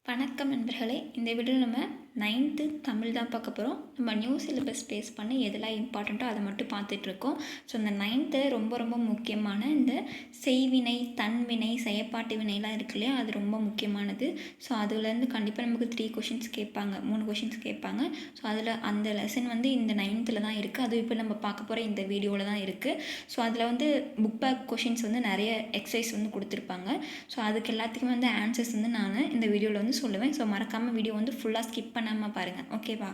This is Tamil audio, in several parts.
வணக்கம் நண்பர்களே. இந்த வீடியோவில் நம்ம 9th தமிழ் தான் பார்க்க போகிறோம். நம்ம நியூ சிலபஸ் பேஸ் பண்ணி எதெல்லாம் இம்பார்ட்டண்ட்டோ அதை மட்டும் பார்த்துட்ருக்கோம். ஸோ இந்த 9th ரொம்ப ரொம்ப முக்கியமான இந்த செய்வினை, தன்வினை, செயற்பாட்டு வினைலாம் இருக்கு இல்லையா, அது ரொம்ப முக்கியமானது. ஸோ அதுலேருந்து கண்டிப்பாக நமக்கு 3 கொஷின்ஸ் கேட்பாங்க, 3 கொஷின்ஸ் கேட்பாங்க. ஸோ அதில் அந்த லெசன் இந்த 9th தான் இருக்குது. அது இப்போ நம்ம பார்க்க போகிற இந்த வீடியோவில் தான் இருக்குது. ஸோ அதில் புக் பேக் கொஷின்ஸ் நிறைய எக்ஸசைஸ் கொடுத்துருப்பாங்க. ஸோ அதுக்கு எல்லாத்துக்கும் ஆன்சர்ஸ் நான் இந்த வீடியோவில் சொல்லுவேன். ஸோ மறக்காமல் வீடியோ ஃபுல்லாக ஸ்கிப் பண்ணாமல் பாருங்கள், ஓகேவா?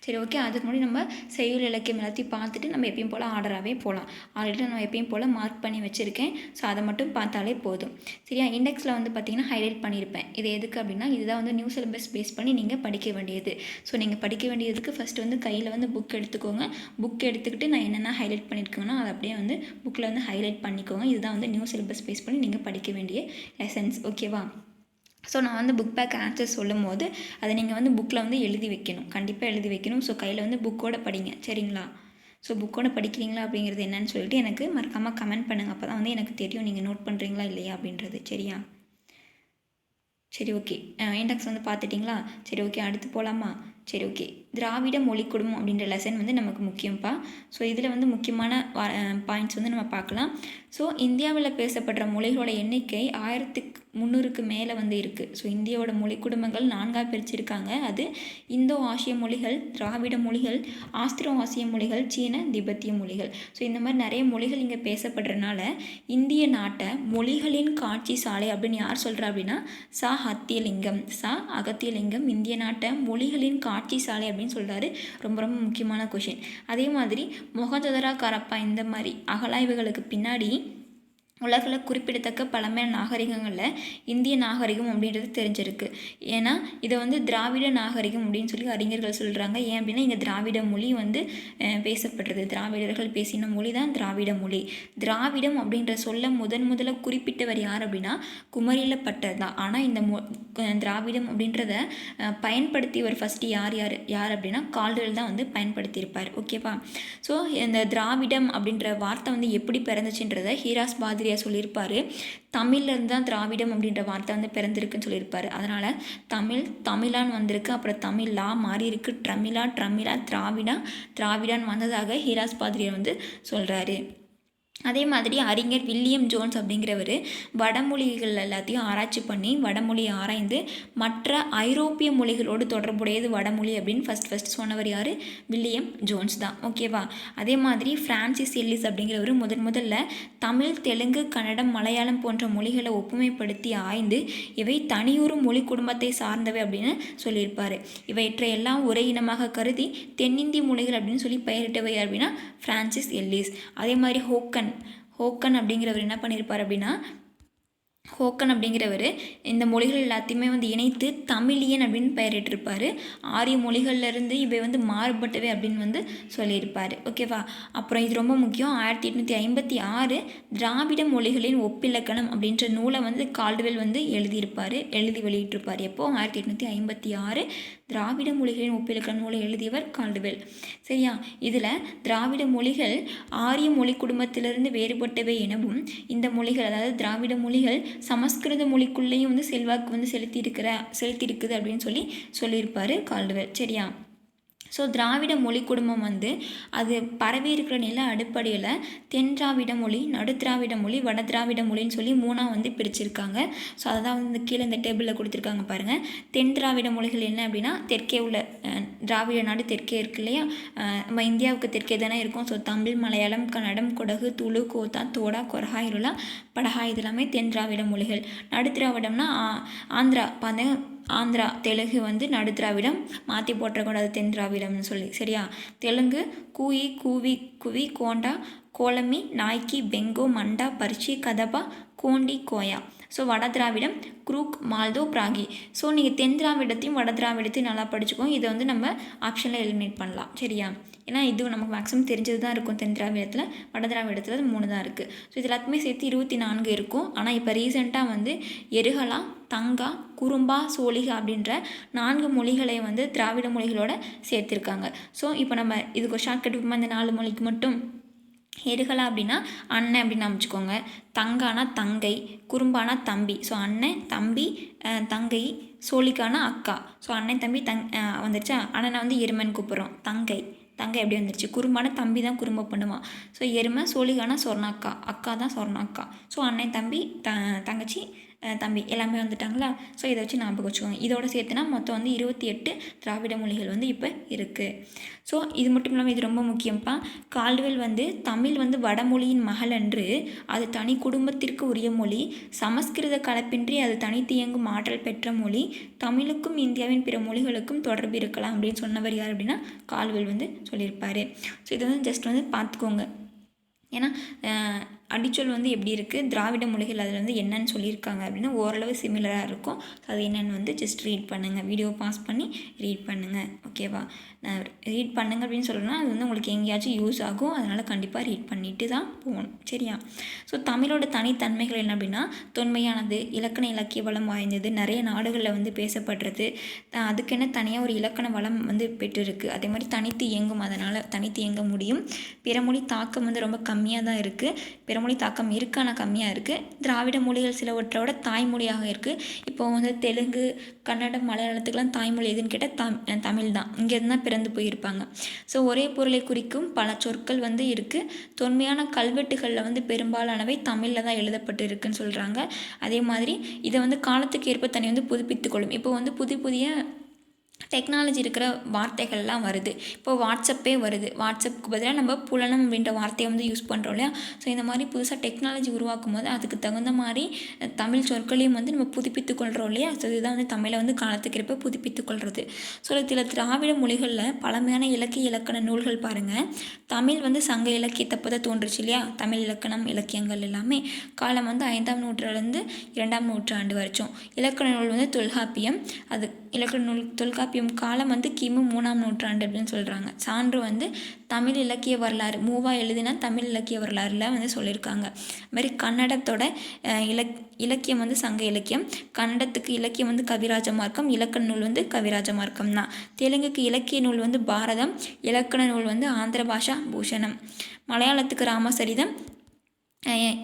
சரி, ஓகே. அதுக்கு முன்னாடி நம்ம செய்யுள் இலக்கியம் எல்லாத்தையும் பார்த்துட்டு நம்ம எப்பயும் போல் ஆர்டராகவே போகலாம். ஆல்ரெடி நான் எப்பயும் போல் மார்க் பண்ணி வச்சுருக்கேன். ஸோ அதை மட்டும் பார்த்தாலே போதும், சரியா? இண்டெக்ஸில் பார்த்திங்கன்னா ஹைலைட் பண்ணியிருப்பேன். இது எதுக்கு அப்படின்னா, இதுதான் நியூ சிலபஸ் பேஸ் பண்ணி நீங்கள் படிக்க வேண்டியது. ஸோ நீங்கள் படிக்க வேண்டியதுக்கு ஃபஸ்ட்டு கையில் புக் எடுத்துக்கோங்க. புக் எடுத்துக்கிட்டு நான் என்னென்ன ஹைலைட் பண்ணியிருக்கேன்னா அதை அப்படியே புக்கில் ஹைலைட் பண்ணிக்கோங்க. இதுதான் நியூ சிலபஸ் பேஸ் பண்ணி நீங்கள் படிக்க வேண்டிய லெசன்ஸ், ஓகேவா? ஸோ நான் புக் பேக் ஆன்சர் சொல்லும் போது அதை நீங்கள் புக்கில் எழுதி வைக்கணும், கண்டிப்பாக எழுதி வைக்கணும். ஸோ கையில் புக்கோடு படிங்க, சரிங்களா? ஸோ புக்கோடு படிக்கிறீங்களா அப்படிங்கிறது என்னன்னு சொல்லிட்டு எனக்கு மறக்காமல் கமெண்ட் பண்ணுங்கள். அப்போ தான் எனக்கு தெரியும் நீங்கள் நோட் பண்ணுறீங்களா இல்லையா அப்படின்றது, சரியா? சரி, ஓகே. இண்டெக்ஸ் பார்த்துட்டிங்களா? சரி, ஓகே. அடுத்து போகலாமா? சரி, ஓகே. திராவிட மொழி குடும்பம் அப்படின்ற லெசன் நமக்கு முக்கியம்ப்பா. ஸோ இதில் முக்கியமான பாயிண்ட்ஸ் நம்ம பார்க்கலாம். ஸோ இந்தியாவில் பேசப்படுற மொழிகளோட எண்ணிக்கை 1300க்கு மேலே இருக்குது. ஸோ இந்தியாவோட மொழி குடும்பங்கள் 4ஆக பிரிச்சிருக்காங்க. அது இந்தோ ஆசிய மொழிகள், திராவிட மொழிகள், ஆஸ்திரோ ஆசிய மொழிகள், சீன திபெத்திய மொழிகள். ஸோ இந்த மாதிரி நிறைய மொழிகள் இங்கே பேசப்படுறதுனால இந்திய நாட்டை மொழிகளின் காட்சி சாலை அப்படின்னு யார் சொல்கிறா அப்படின்னா சா அகத்தியலிங்கம் இந்திய நாட்டை மொழிகளின் காட்சி சாலை அப்படின்னு சொல்கிறாரு. ரொம்ப ரொம்ப முக்கியமான கொஷின். அதே மாதிரி மொஹஞ்சதாரோ ஹரப்பா இந்த மாதிரி அகழாய்வுகளுக்கு பின்னாடி உலகில் குறிப்பிடத்தக்க பழமையான நாகரிகங்களில் இந்திய நாகரிகம் அப்படின்றது தெரிஞ்சிருக்கு. ஏன்னா இதை திராவிட நாகரிகம் அப்படின்னு சொல்லி அறிஞர்கள் சொல்கிறாங்க. ஏன் அப்படின்னா இங்கே திராவிட மொழி பேசப்படுறது, திராவிடர்கள் பேசின மொழி தான் திராவிட மொழி. திராவிடம் அப்படின்ற சொல்ல முதல்ல குறிப்பிட்டவர் யார் அப்படின்னா குமரியில் பட்டர் தான். ஆனால் இந்த திராவிடம் அப்படின்றத பயன்படுத்தியவர் ஃபஸ்ட்டு யார் அப்படின்னா கால்டுவெல் தான் பயன்படுத்தியிருப்பார், ஓகேவா? ஸோ இந்த திராவிடம் அப்படின்ற வார்த்தை எப்படி பிறந்துச்சுன்றதை ஹீராஸ் பாதிரியா சொல்லியிருப்பார். தமிழ்லேருந்து தான் திராவிடம் அப்படின்ற வார்த்தை பிறந்திருக்குன்னு சொல்லியிருப்பார். அதனால் தமிழான்னு வந்திருக்கு. அப்புறம் தமிழா மாறி இருக்கு, ட்ரமிழா திராவிடான்னு வந்ததாக ஹீராஸ் பாதிரியா சொல்கிறாரு. அதே மாதிரி அறிஞர் வில்லியம் ஜோன்ஸ் அப்படிங்கிறவர் வடமொழிகள் எல்லாத்தையும் ஆராய்ச்சி பண்ணி வடமொழியை ஆராய்ந்து மற்ற ஐரோப்பிய மொழிகளோடு தொடர்புடையது வடமொழி அப்படின்னு ஃபஸ்ட் சொன்னவர் யார்? வில்லியம் ஜோன்ஸ் தான், ஓகேவா? அதே மாதிரி ஃப்ரான்சிஸ் எல்லிஸ் அப்படிங்கிறவர் முதல்ல தமிழ், தெலுங்கு, கன்னடம், மலையாளம் போன்ற மொழிகளை ஒப்புமைப்படுத்தி ஆய்ந்து இவை தனியொரு மொழி குடும்பத்தை சார்ந்தவை அப்படின்னு சொல்லியிருப்பார். இவற்றை எல்லாம் ஒரே இனமாக கருதி தென்னிந்திய மொழிகள் அப்படின்னு சொல்லி பெயரிட்டவை அப்படின்னா ஃப்ரான்சிஸ் எல்லிஸ். அதே மாதிரி ஹோக்கன் அப்படிங்கிறவர் என்ன பண்ணியிருப்பார் அப்படின்னா இந்த மொழிகள் எல்லாத்தையுமே இணைத்து தமிழியன் அப்படின்னு பெயரிட்டிருப்பார். ஆரிய மொழிகள்லேருந்து இவை மாறுபட்டவை அப்படின்னு சொல்லியிருப்பார், ஓகேவா? அப்புறம் இது ரொம்ப முக்கியம். 1856 திராவிட மொழிகளின் ஒப்பிலக்கணம் அப்படின்ற நூலை கால்டுவெல் எழுதி வெளியிட்டிருப்பார். எப்போ? 1856 திராவிட மொழிகளின் ஒப்பிலக்கண நூலை எழுதியவர் கால்டுவெல், சரியா? இதில் திராவிட மொழிகள் ஆரிய மொழி குடும்பத்திலிருந்து வேறுபட்டவை எனவும் இந்த மொழிகள், அதாவது திராவிட மொழிகள் சமஸ்கிருத மொழிக்குள்ளேயும் செல்வாக்கு செலுத்தியிருக்குது அப்படின்னு சொல்லியிருப்பார் கால்டுவெல், சரியா? ஸோ திராவிட மொழி குடும்பம் அது பரவி இருக்கிற நில அடிப்படையில் தென் திராவிட மொழி, நடு திராவிட மொழி, வட திராவிட மொழின்னு சொல்லி 3ஆக பிரிச்சிருக்காங்க. ஸோ அதை தான் கீழே இந்த டேபிளில் கொடுத்துருக்காங்க பாருங்கள். தென் திராவிட மொழிகள் என்ன அப்படின்னா தெற்கே உள்ள திராவிட நாடு தெற்கே இருக்கு இல்லையா, நம்ம இந்தியாவுக்கு தெற்கே தானே இருக்கும். ஸோ தமிழ், மலையாளம், கன்னடம், கொடகு, துளு, கோத்தா, தோடா, கொரஹா, இருளா, படஹா இதெல்லாமே தென் திராவிட மொழிகள். நடு திராவிடம்னா ஆந்திரா, தெலுங்கு நடு திராவிடம், மாற்றி போட்டக்கூடாது தென் திராவிடம்னு சொல்லி, சரியா? தெலுங்கு கூயி, கூவி, குவி, கோண்டா, கோலமி, நாய்க்கி, பெங்கோ, மண்டா, பர்ச்சி, கதபா, கோண்டி, கோயா. ஸோ வட திராவிடம் குரூக், மால்தோ, பிராகி. ஸோ நீங்கள் தென் திராவிடத்தையும் வட திராவிடத்தையும் நல்லா படிச்சுக்கோங்க. இதை நம்ம ஆப்ஷனில் எலிமினேட் பண்ணலாம், சரியா? ஏன்னா இது நமக்கு மேக்ஸிமம் தெரிஞ்சது தான் இருக்கும். தென் திராவிடத்தில், வட திராவிடத்தில் 3 தான் இருக்குது. ஸோ இது எல்லாத்துக்குமே சேர்த்து 24 இருக்கும். ஆனால் இப்போ ரீசெண்டாக எருகலா, தங்கா, குறும்பா, சோழிகா அப்படின்ற 4 மொழிகளை திராவிட மொழிகளோட சேர்த்துருக்காங்க. ஸோ இப்போ நம்ம இதுக்கு ஒரு ஷார்ட்கட் இந்த 4 மொழிக்கு மட்டும் எருகலா அப்படின்னா அண்ணன் அப்படின்னு அமைச்சுக்கோங்க. தங்கானா தங்கை, குறும்பானா தம்பி. ஸோ அண்ணன், தம்பி, தங்கை. சோழிக்கான அக்கா. ஸோ அண்ணன் தம்பி வந்துருச்சா. அண்ணனை வந்து எருமைன்னு கூப்பிட்றோம். தங்கை எப்படி வந்துருச்சு. குறும்பான தம்பி தான் குறும்ப பண்ணுவான். ஸோ எருமை. சோழிக்கான சொர்ணாக்கா. அக்கா தான் சொர்ணாக்கா. ஸோ அண்ணன் தம்பி தங்கச்சி தம்பி எல்லாமே வந்துட்டாங்களா. ஸோ இதை வச்சு ஞாபகம் வச்சுக்கோங்க. இதோட சேர்த்துனா மொத்தம் வந்து 28 திராவிட மொழிகள் வந்து இப்போ இருக்குது. ஸோ இது மட்டும் இல்லாமல் இது ரொம்ப முக்கியம்ப்பா. கால்டுவெல் வந்து தமிழ் வந்து வடமொழியின் மகள் என்று, அது தனி குடும்பத்திற்கு உரிய மொழி, சமஸ்கிருத கலப்பின்றி அது தனித்து இயங்கும் ஆற்றல் பெற்ற மொழி, தமிழுக்கும் இந்தியாவின் பிற மொழிகளுக்கும் தொடர்பு இருக்கலாம் அப்படின்னு சொன்னவர் யார் அப்படின்னா கால்டுவெல் வந்து சொல்லியிருப்பார். ஸோ இதை வந்து ஜஸ்ட் வந்து பார்த்துக்கோங்க. ஏன்னா அடிச்சொல் வந்து எப்படி இருக்குது, திராவிட மொழிகள் அதில் வந்து என்னன்னு சொல்லியிருக்காங்க அப்படின்னா ஓரளவு சிமிலராக இருக்கும். ஸோ அது என்னென்னு வந்து ஜஸ்ட் ரீட் பண்ணுங்கள். வீடியோ பாஸ் பண்ணி ரீட் பண்ணுங்கள். ஓகேவா. நான் ரீட் பண்ணுங்க அப்படின்னு சொல்கிறேன்னா அது வந்து உங்களுக்கு எங்கேயாச்சும் யூஸ் ஆகும். அதனால் கண்டிப்பாக ரீட் பண்ணிட்டு தான் போகணும். சரியா. ஸோ தமிழோட தனித்தன்மைகள் என்ன அப்படின்னா தொன்மையானது, இலக்கண இலக்கிய வளம் வாய்ந்தது, நிறைய நாடுகளில் வந்து பேசப்படுறது, அதுக்கென்ன தனியாக ஒரு இலக்கண வளம் வந்து பெற்றிருக்கு. அதே மாதிரி தனித்து இயங்கும், அதனால் தனித்து இயங்க முடியும். பிறமொழி தாக்கம் வந்து ரொம்ப கம்மியாக தான் இருக்குது. பிறமொழி தாக்கம் இருக்குது, ஆனால் கம்மியாக இருக்குது. திராவிட மொழிகள் சிலவற்றோட தாய்மொழியாக இருக்குது. இப்போ வந்து தெலுங்கு, கன்னடம், மலையாளத்துக்கெலாம் தாய்மொழி எதுன்னு கேட்டால் தமிழ் தான். இங்கேருந்து தான் பிறந்து போயிருப்பாங்க. ஸோ ஒரே பொருளை குறிக்கும் பல சொற்கள் வந்து இருக்குது. தொன்மையான கல்வெட்டுகளில் வந்து பெரும்பாலானவை தமிழில் தான் எழுதப்பட்டு இருக்குன்னு சொல்கிறாங்க. அதே மாதிரி இதை வந்து காலத்துக்கு ஏற்ப தனி வந்து புதுப்பித்துக்கொள்ளும். இப்போ வந்து புதிய டெக்னாலஜி இருக்கிற வார்த்தைகள்லாம் வருது. இப்போது வாட்ஸ்அப்பே வருது. வாட்ஸ்அப்புக்கு பதிலாக நம்ம புலனம் அப்படின்ற வார்த்தையை வந்து யூஸ் பண்ணுறோம் இல்லையா. ஸோ இந்த மாதிரி புதுசாக டெக்னாலஜி உருவாக்கும் போது அதுக்கு தகுந்த மாதிரி தமிழ் சொற்களையும் வந்து நம்ம புதுப்பித்துக்கொள்கிறோம் இல்லையா. ஸோ இதுதான் வந்து தமிழை வந்து காலத்துக்கு ஏற்ப புதுப்பித்துக்கொள்கிறது. ஸோ சில திராவிட மொழிகளில் பழமையான இலக்கிய இலக்கண நூல்கள் பாருங்கள். தமிழ் வந்து சங்க இலக்கியத்தப்போ தான் தோன்றுச்சு இல்லையா. தமிழ் இலக்கணம் இலக்கியங்கள் எல்லாமே காலம் வந்து 5ஆம் நூற்றாண்டுலேருந்து 2ஆம் நூற்றாண்டு வரைக்கும். இலக்கண நூல் வந்து தொல்காப்பியம். அது இலக்கண நூல் தொல்காப்பியம் காலம் வந்து கிமு 3ஆம் நூற்றாண்டு அப்படின்னு சொல்கிறாங்க. சான்று வந்து தமிழ் இலக்கிய வரலாறு மூவா எழுதினா தமிழ் இலக்கிய வரலாறுல வந்து சொல்லியிருக்காங்க. அதுமாதிரி கன்னடத்தோட இலக்கியம் வந்து சங்க இலக்கியம். கன்னடத்துக்கு இலக்கியம் வந்து கவிராஜ மார்க்கம். இலக்கண நூல் வந்து கவிராஜ மார்க்கம் தான். தெலுங்குக்கு இலக்கிய நூல் வந்து பாரதம். இலக்கண நூல் வந்து ஆந்திர பாஷா பூஷணம். மலையாளத்துக்கு ராமசரிதம்.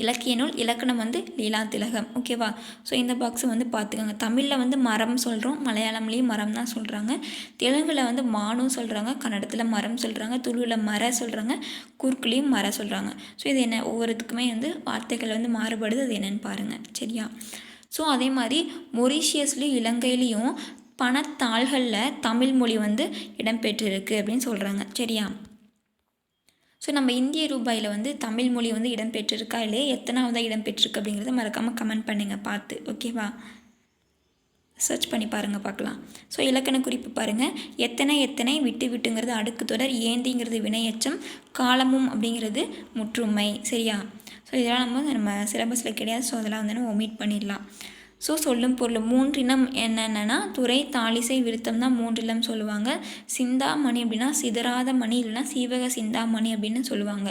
இலக்கிய நூல் இலக்கணம் வந்து லீலா திலகம். ஓகேவா. ஸோ இந்த பாக்ஸை வந்து பார்த்துக்கோங்க. தமிழில் வந்து மரம் சொல்கிறோம், மலையாளம்லேயும் மரம் தான் சொல்கிறாங்க. தெலுங்கில் வந்து மானும் சொல்கிறாங்க, கன்னடத்தில் மரம் சொல்கிறாங்க, துளுவில் மர சொல்கிறாங்க, குறுக்குலேயும் மர சொல்கிறாங்க. ஸோ இது என்ன ஒவ்வொருத்துக்குமே வந்து வார்த்தைகள் வந்து மாறுபடுது. அது என்னென்னு பாருங்கள். சரியா. ஸோ அதே மாதிரி மொரீஷியஸ்லேயும் இலங்கையிலையும் பணத்தாள்களில் தமிழ் மொழி வந்து இடம்பெற்றிருக்கு அப்படின்னு சொல்கிறாங்க. சரியா. ஸோ நம்ம இந்திய ரூபாயில் வந்து தமிழ் மொழி வந்து இடம்பெற்றிருக்கா இல்லையா, எத்தனாவதாக இடம்பெற்றிருக்கு அப்படிங்கிறத மறக்காமல் கமெண்ட் பண்ணுங்கள் பார்த்து. ஓகேவா. சர்ச் பண்ணி பாருங்கள் பார்க்கலாம். ஸோ இலக்கண குறிப்பு பாருங்கள். எத்தனை விட்டுங்கிறது அடுக்கு தொடர், ஏந்திங்கிறது வினையச்சம், காலமும் அப்படிங்கிறது முற்றுமை. சரியா. ஸோ இதெல்லாம் நம்ம சிலபஸில் கிடையாது. ஸோ அதெல்லாம் வந்து நம்ம ஒமிட் பண்ணிடலாம். ஸோ சொல்லும் பொருள் மூன்றினம் என்னென்னா துறை, தாளிசை, விருத்தம் தான் மூன்றிலம் சொல்லுவாங்க. சிந்தாமணி அப்படின்னா சிதறாத மணி, இல்லைன்னா சீவக சிந்தாமணி அப்படின்னு சொல்லுவாங்க.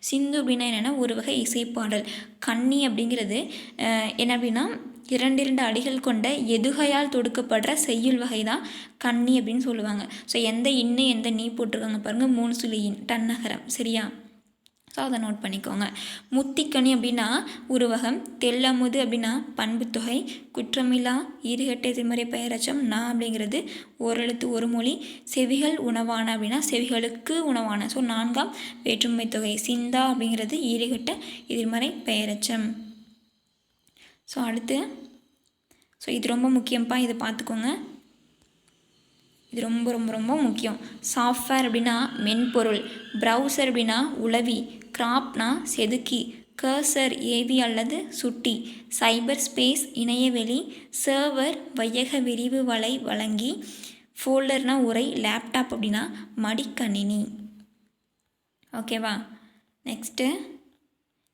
சிந்து அப்படின்னா என்னென்னா ஒரு வகை இசைப்பாடல். கன்னி அப்படிங்கிறது என்ன அப்படின்னா 2 அடிகள் கொண்ட எதுகையால் தொடுக்கப்படுற செய்யுள் வகை தான் கன்னி அப்படின்னு சொல்லுவாங்க. ஸோ எந்த இன்னு எந்த நீ போட்டிருக்காங்க பாருங்கள். 3 சுழியின் டன்னகரம். சரியா. ஸோ அதை நோட் பண்ணிக்கோங்க. முத்திக்கனி அப்படின்னா உருவகம். தெல்லமுது அப்படின்னா பண்புத்தொகை. குற்றமில்லா ஈறுகட்டை திருமறை பெயரச்சம். நான் அப்படிங்கிறது ஓரெழுத்து ஒரு மொழி. செவிகள் உணவான அப்படின்னா செவிகளுக்கு உணவான. ஸோ 4ஆம் வேற்றுமை தொகை. சிந்தா அப்படிங்கிறது ஈறுகட்ட எதிர்மறை பெயரச்சம். ஸோ அடுத்து இது ரொம்ப முக்கியம்ப்பா, இதை பார்த்துக்கோங்க. இது ரொம்ப ரொம்ப ரொம்ப முக்கியம். சாஃப்ட்வேர் அப்படின்னா மென்பொருள். ப்ரௌசர் அப்படின்னா உளவி. கிராப்னா செதுக்கி. கர்சர் ஏவி அல்லது சுட்டி. சைபர் ஸ்பேஸ் இணையவெளி. சர்வர் வையக விரிவு வலை வழங்கி. ஃபோல்டர்னா உரை. லேப்டாப் அப்படின்னா மடிக்கணினி. ஓகேவா. நெக்ஸ்ட்டு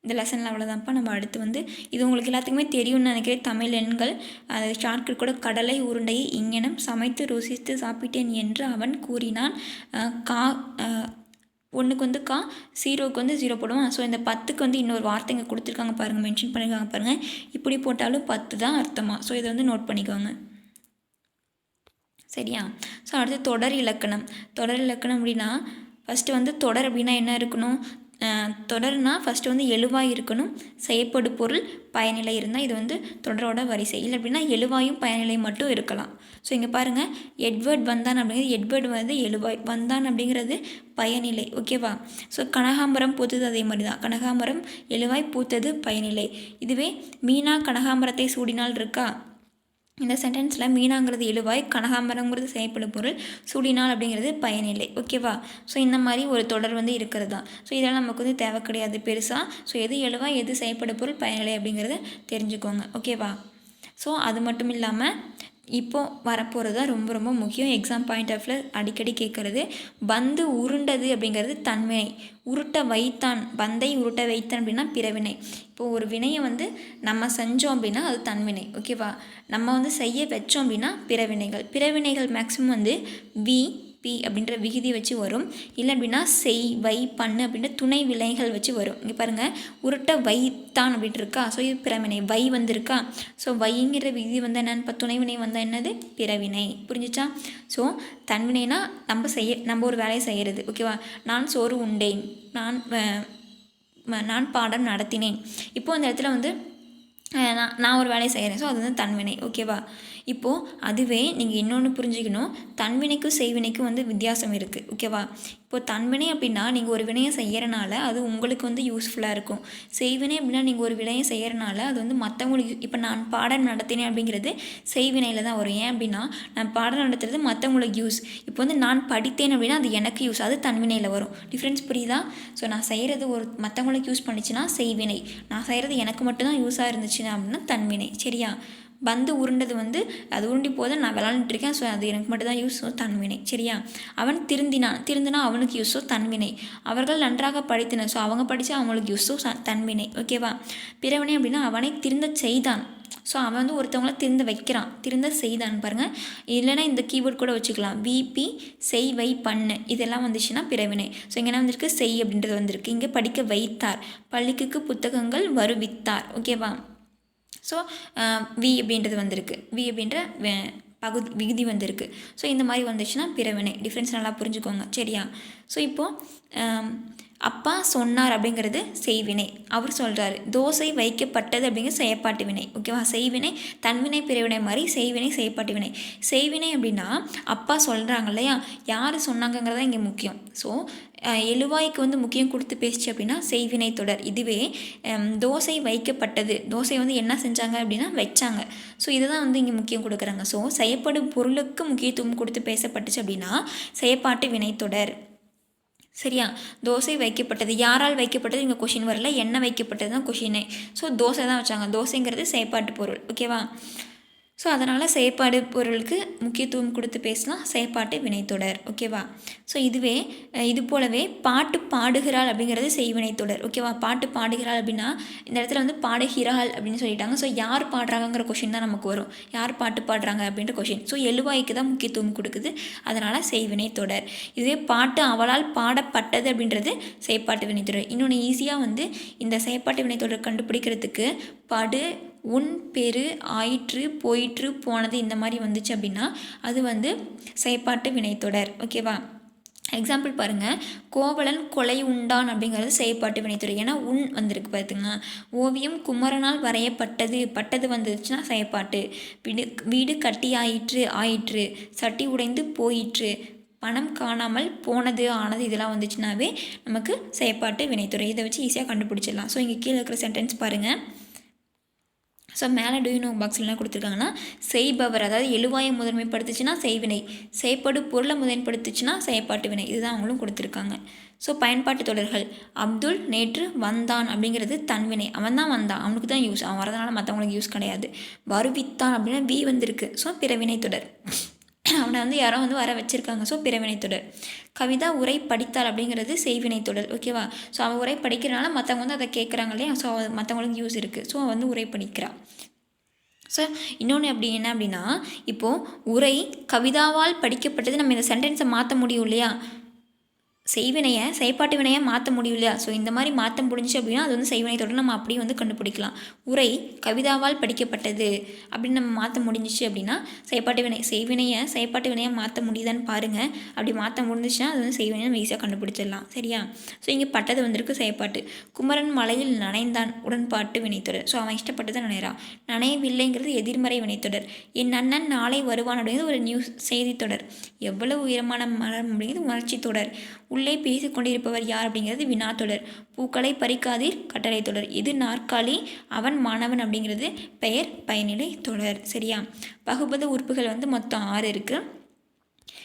இந்த லெசனில் அவ்வளோதான்ப்பா. நம்ம அடுத்து வந்து இது உங்களுக்கு எல்லாத்துக்குமே தெரியும்னு நினைக்கிறேன். தமிழ் எண்கள் அது ஷார்ட்கட் கூட. கடலை உருண்டையை இங்கனம் சமைத்து ருசித்து சாப்பிட்டேன் என்று அவன் கூறினான். கா 1க்கு வந்து கா, 0க்கு வந்து 0 போடுவான். ஸோ இந்த 10க்கு வந்து இன்னொரு வார்த்தைங்க கொடுத்துருக்காங்க பாருங்கள், மென்ஷன் பண்ணியிருக்காங்க பாருங்கள். இப்படி போட்டாலும் 10 தான் அர்த்தமா. ஸோ இதை வந்து நோட் பண்ணிக்கோங்க. சரியா. ஸோ அடுத்து தொடர் இலக்கணம். தொடர் இலக்கணம் அப்படின்னா ஃபஸ்ட்டு வந்து தொடர் அப்படின்னா என்ன இருக்கணும். தொடர்னா ஃபஸ்ட்டு வந்து எழுவாய் இருக்கணும், செய்யப்படு பொருள் பயனிலை இருந்தால் இது வந்து தொடரோட வரிசை. இல்லை அப்படின்னா எழுவாயும் பயனிலை மட்டும் இருக்கலாம். ஸோ இங்கே பாருங்கள், எட்வர்ட் வந்தான் அப்படிங்கிறது எட்வர்ட் வந்து எழுவாய், வந்தான் அப்படிங்கிறது பயனிலை. ஓகேவா? ஸோ கனகாம்பரம் பூத்தது அதே மாதிரி தான், கனகாம்பரம் எழுவாய், பூத்தது பயனிலை. இதுவே மீனா கனகாம்பரத்தை சூடினால் இருக்கா, இந்த சென்டென்ஸில் மீனாங்கிறது எழுவாய், கனகாம்பரங்கிறது செய்யப்படு பொருள், சூடினால் அப்படிங்கிறது பயனில்லை. ஓகேவா? ஸோ இந்த மாதிரி ஒரு தொடர் வந்து இருக்கிறது தான். ஸோ இதெல்லாம் நமக்கு வந்து தேவை கிடையாது பெருசாக. ஸோ எது எழுவாய், எது செய்யப்படு பொருள், பயனில்லை அப்படிங்கிறத தெரிஞ்சுக்கோங்க. ஓகேவா? ஸோ அது மட்டும் இல்லாமல் இப்போது வரப்போகிறது தான் ரொம்ப ரொம்ப முக்கியம். எக்ஸாம் பாயிண்ட் ஆஃப்ல அடிக்கடி கேட்குறது, பந்து உருண்டது அப்படிங்கிறது தன்வினை, உருட்ட வைத்தான், பந்தை உருட்ட வைத்தான் அப்படின்னா பிறவினை. இப்போது ஒரு வினையை வந்து நம்ம செஞ்சோம் அப்படின்னா அது தன்வினை. ஓகேவா? நம்ம வந்து செய்ய வச்சோம் அப்படின்னா பிறவினைகள். பிறவினைகள் மேக்ஸிமம் வந்து வி பி அப்படின்ற விகுதி வச்சு வரும். இல்லை அப்படின்னா செய், வை, பண்ணு அப்படின்ற துணை வினைகள் வச்சு வரும். இங்கே பாருங்கள், உருட்ட வைத்தான் அப்படின்ட்டு இருக்கா, ஸோ இது பிறவினை. வை வந்திருக்கா, ஸோ வைங்கிற விகுதி வந்து என்னென்னு இப்போ துணைவினை வந்தால் என்னது, பிறவினை. புரிஞ்சிச்சா? ஸோ தன்வினைனா நம்ம ஒரு வேலையை செய்கிறது. ஓகேவா? நான் சோறு உண்டேன், நான் பாடம் நடத்தினேன். இப்போது இந்த இடத்துல வந்து நான் ஒரு வேலையை செய்கிறேன். ஸோ அது வந்து தன்வினை. ஓகேவா? இப்போது அதுவே நீங்கள் இன்னொன்று புரிஞ்சுக்கணும், தன்வினைக்கும் செய்வினைக்கும் வந்து வித்தியாசம் இருக்குது. ஓகேவா? இப்போது தன்வினை அப்படின்னா நீங்கள் ஒரு வினையை செய்கிறனால அது உங்களுக்கு வந்து யூஸ்ஃபுல்லாக இருக்கும். செய்வினை அப்படின்னா நீங்கள் ஒரு வினையை செய்கிறனால அது வந்து மற்றவங்களுக்கு, இப்போ நான் பாடம் நடத்தினேன் அப்படிங்கிறது செய்வினையில் தான் வரும். ஏன் அப்படின்னா நான் பாடம் நடத்துறது மற்றவங்களுக்கு யூஸ். இப்போ வந்து நான் படித்தேன் அப்படின்னா அது எனக்கு யூஸ், அது தன்வினையில் வரும். டிஃப்ரென்ஸ் புரியுதா? ஸோ நான் செய்கிறது ஒரு மற்றவங்களுக்கு யூஸ் பண்ணிச்சுன்னா செய்வினை, நான் செய்கிறது எனக்கு மட்டும்தான் யூஸாக இருந்துச்சுன்னா அப்படின்னா தன்வினை. சரியா? பந்து உருண்டது வந்து அது உருண்டி போத நான் விளாண்டுருக்கேன், ஸோ அது எனக்கு மட்டும் தான் யூஸ், ஸோ தன்வினை. சரியா? அவன் திருந்தினா அவனுக்கு யூஸ், ஸோ தன்வினை. அவர்கள் நன்றாக படித்தனர், ஸோ அவங்க படித்தா அவங்களுக்கு யூஸ், ஸோ தன்வினை. ஓகேவா? பிறவினை அப்படின்னா அவனை திருந்த செய்தான், ஸோ அவன் வந்து ஒருத்தவங்கள திருந்த வைக்கிறான், திருந்த செய்தான். பாருங்கள், இல்லைன்னா இந்த கீவேர்ட் கூட வச்சுக்கலாம், விபி செய், வை, பண்ணு, இதெல்லாம் வந்துச்சுன்னா பிறவினை. ஸோ இங்கே என்ன வந்திருக்கு, செய் அப்படின்றது வந்திருக்கு. இங்கே படிக்க வைத்தார், பள்ளிக்கு புத்தகங்கள் வருவித்தார். ஓகேவா? ஸோ வி அப்படின்றது வந்திருக்கு, வி அப்படின்ற விகுதி வந்திருக்கு. ஸோ இந்த மாதிரி வந்துச்சுன்னா பிறவினை. டிஃப்ரென்ஸ் நல்லா புரிஞ்சுக்கோங்க. சரியா? ஸோ இப்போது அப்பா சொன்னார் அப்படிங்கிறது செய்வினை, அவர் சொல்கிறாரு. தோசை வைக்கப்பட்டது அப்படிங்கிறது செயற்பாட்டு வினை. ஓகேவா? செய்வினை தன்வினை பிறவினை மாதிரி செய்வினை செயற்பாட்டு வினை. செய்வினை அப்படின்னா அப்பா சொல்கிறாங்க இல்லையா, யார் சொன்னாங்கங்கிறதா இங்கே முக்கியம். ஸோ எழுவாய்க்கு வந்து முக்கியம் கொடுத்து பேசிச்சு அப்படின்னா செய்வினை தொடர். இதுவே தோசை வைக்கப்பட்டது, தோசை வந்து என்ன செஞ்சாங்க அப்படின்னா வச்சாங்க. ஸோ இதுதான் வந்து இங்கே முக்கியம் கொடுக்குறாங்க. ஸோ செய்யப்படும் பொருளுக்கு முக்கியத்துவம் கொடுத்து பேசப்பட்டுச்சு அப்படின்னா செயற்பாட்டு வினைத்தொடர். சரியா? தோசை வைக்கப்பட்டது, யாரால் வைக்கப்பட்டது இங்கே கொஷின் வரல, என்ன வைக்கப்பட்டது தான் கொஷினே. ஸோ தோசை தான் வச்சாங்க, தோசைங்கிறது செயற்பாட்டு பொருள். ஓகேவா? ஸோ அதனால் செயற்பாடு பொருளுக்கு முக்கியத்துவம் கொடுத்து பேசலாம், செயற்பாட்டு வினைத்தொடர். ஓகேவா? ஸோ இதுவே இது போலவே பாட்டு பாடுகிறாள் அப்படிங்கிறது செய்வினைத்தொடர். ஓகேவா? பாட்டு பாடுகிறாள் அப்படின்னா இந்த இடத்துல வந்து பாடுகிறாள் அப்படின்னு சொல்லிட்டாங்க. ஸோ யார் பாடுறாங்கிற கொஷின் தான் நமக்கு வரும், யார் பாட்டு பாடுறாங்க அப்படின்ற கொஷின். ஸோ எழுவாய்க்கு தான் முக்கியத்துவம் கொடுக்குது, அதனால் செய்வினைத்தொடர். இதுவே பாட்டு அவளால் பாடப்பட்டது அப்படின்றது செயற்பாட்டு வினைத்தொடர். இன்னொன்று ஈஸியாக வந்து இந்த செயற்பாட்டு வினைத்தொடர் கண்டுபிடிக்கிறதுக்கு படு, உன், பெரு, ஆயிற்று, போயிற்று, போனது இந்த மாதிரி வந்துச்சு அப்படின்னா அது வந்து செயற்பாட்டு வினைத்தொடர். ஓகேவா? எக்ஸாம்பிள் பாருங்கள், கோவலன் கொலை உண்டான் அப்படிங்கிறது செயற்பாட்டு வினைத்தொடர். ஏன்னா உன் வந்திருக்கு பார்த்துங்க. ஓவியம் குமரனால் வரையப்பட்டது, பட்டது வந்துச்சுன்னா செயற்பாட்டு. வீடு கட்டி ஆயிற்று, சட்டி உடைந்து போயிற்று, பணம் காணாமல் போனது, ஆனது, இதெல்லாம் வந்துச்சுனாவே நமக்கு செயற்பாட்டு வினைத்தொடர். இதை வச்சு ஈஸியாக கண்டுபிடிச்சிடலாம். ஸோ இங்கே கீழே இருக்கிற சென்டென்ஸ் பாருங்கள். ஸோ மேலே டூ நோ பாக்ஸில் என்ன கொடுத்துருக்காங்கன்னா, செய்பவர், அதாவது எழுவாயை முதன்மைப்படுத்துச்சுன்னா செய்வினை, செய்யப்படு பொருளை முதன்மைப்படுத்துச்சுன்னா செயற்பாட்டு வினை. இதுதான் அவங்களும் கொடுத்துருக்காங்க. ஸோ பயன்பாட்டு தொடர்கள், அப்துல் நேற்று வந்தான் அப்படிங்கிறது தன்வினை, அவன் தான் வந்தான், அவனுக்கு தான் யூஸ், அவன் வரதுனால மற்றவங்களுக்கு யூஸ் கிடையாது. வருவித்தான் அப்படின்னா வி வந்திருக்கு, ஸோ பிறவினை தொடர், அவனை வந்து யாரோ வந்து வர வச்சுருக்காங்க, ஸோ பிறவினைத்தொடர். கவிதா உரை படித்தாள் அப்படிங்கிறது செய்வினைத்தொடர். ஓகேவா? ஸோ அவன் உரை படிக்கிறனால மற்றவங்க வந்து அதை கேட்குறாங்க இல்லையா, ஸோ மற்றவங்களுக்கு யூஸ் இருக்குது, ஸோ அவன் வந்து உரை படிக்கிறான். ஸோ இன்னொன்று அப்படி என்ன அப்படின்னா, இப்போது உரை கவிதாவால் படிக்கப்பட்டது, நம்ம இந்த சென்டென்ஸை மாற்ற முடியும் இல்லையா, செய்வினையை செயற்பாட்டு வினையாக மாற்ற முடியும் இல்லையா? ஸோ இந்த மாதிரி மாற்ற முடிஞ்சு அப்படின்னா அது வந்து செய்வினை தொடர் நம்ம அப்படியே வந்து கண்டுபிடிக்கலாம். உரை கவிதாவால் படிக்கப்பட்டது அப்படின்னு நம்ம மாற்ற முடிஞ்சிச்சு அப்படின்னா செயற்பாட்டு வினை செய்வினையை செயற்பாட்டு வினையாக மாற்ற முடியுதான்னு பாருங்கள். அப்படி மாற்ற முடிஞ்சிச்சுன்னா அது வந்து செய்வினை நம்ம ஈஸியாக கண்டுபிடிச்சிடலாம். சரியா? ஸோ இங்கே பட்டது வந்திருக்கு செயற்பாட்டு. குமரன் மலையில் நனைந்தான் உடன்பாட்டு வினைத்தொடர். ஸோ அவன் இஷ்டப்பட்டதை நனைகிறான். நனையவில்லைங்கிறது எதிர்மறை வினைத்தொடர். என் அண்ணன் நாளை வருவான் அப்படிங்கிறது ஒரு நியூஸ் செய்தித்தொடர். எவ்வளவு உயரமான மரம் அப்படிங்கிறது உணர்ச்சி தொடர். உள்ளே பேசிக் கொண்டிருப்பவர் யார் அப்படிங்கிறது வினாத்தொடர். பூக்களை பறிக்காதீர் கட்டளை தொடர். இது நாற்காலி அவன் மாணவன் அப்படிங்கிறது பெயர் பயனிலை தொடர். சரியா? பகுபத உறுப்புகள் வந்து மொத்தம் 6 இருக்குது.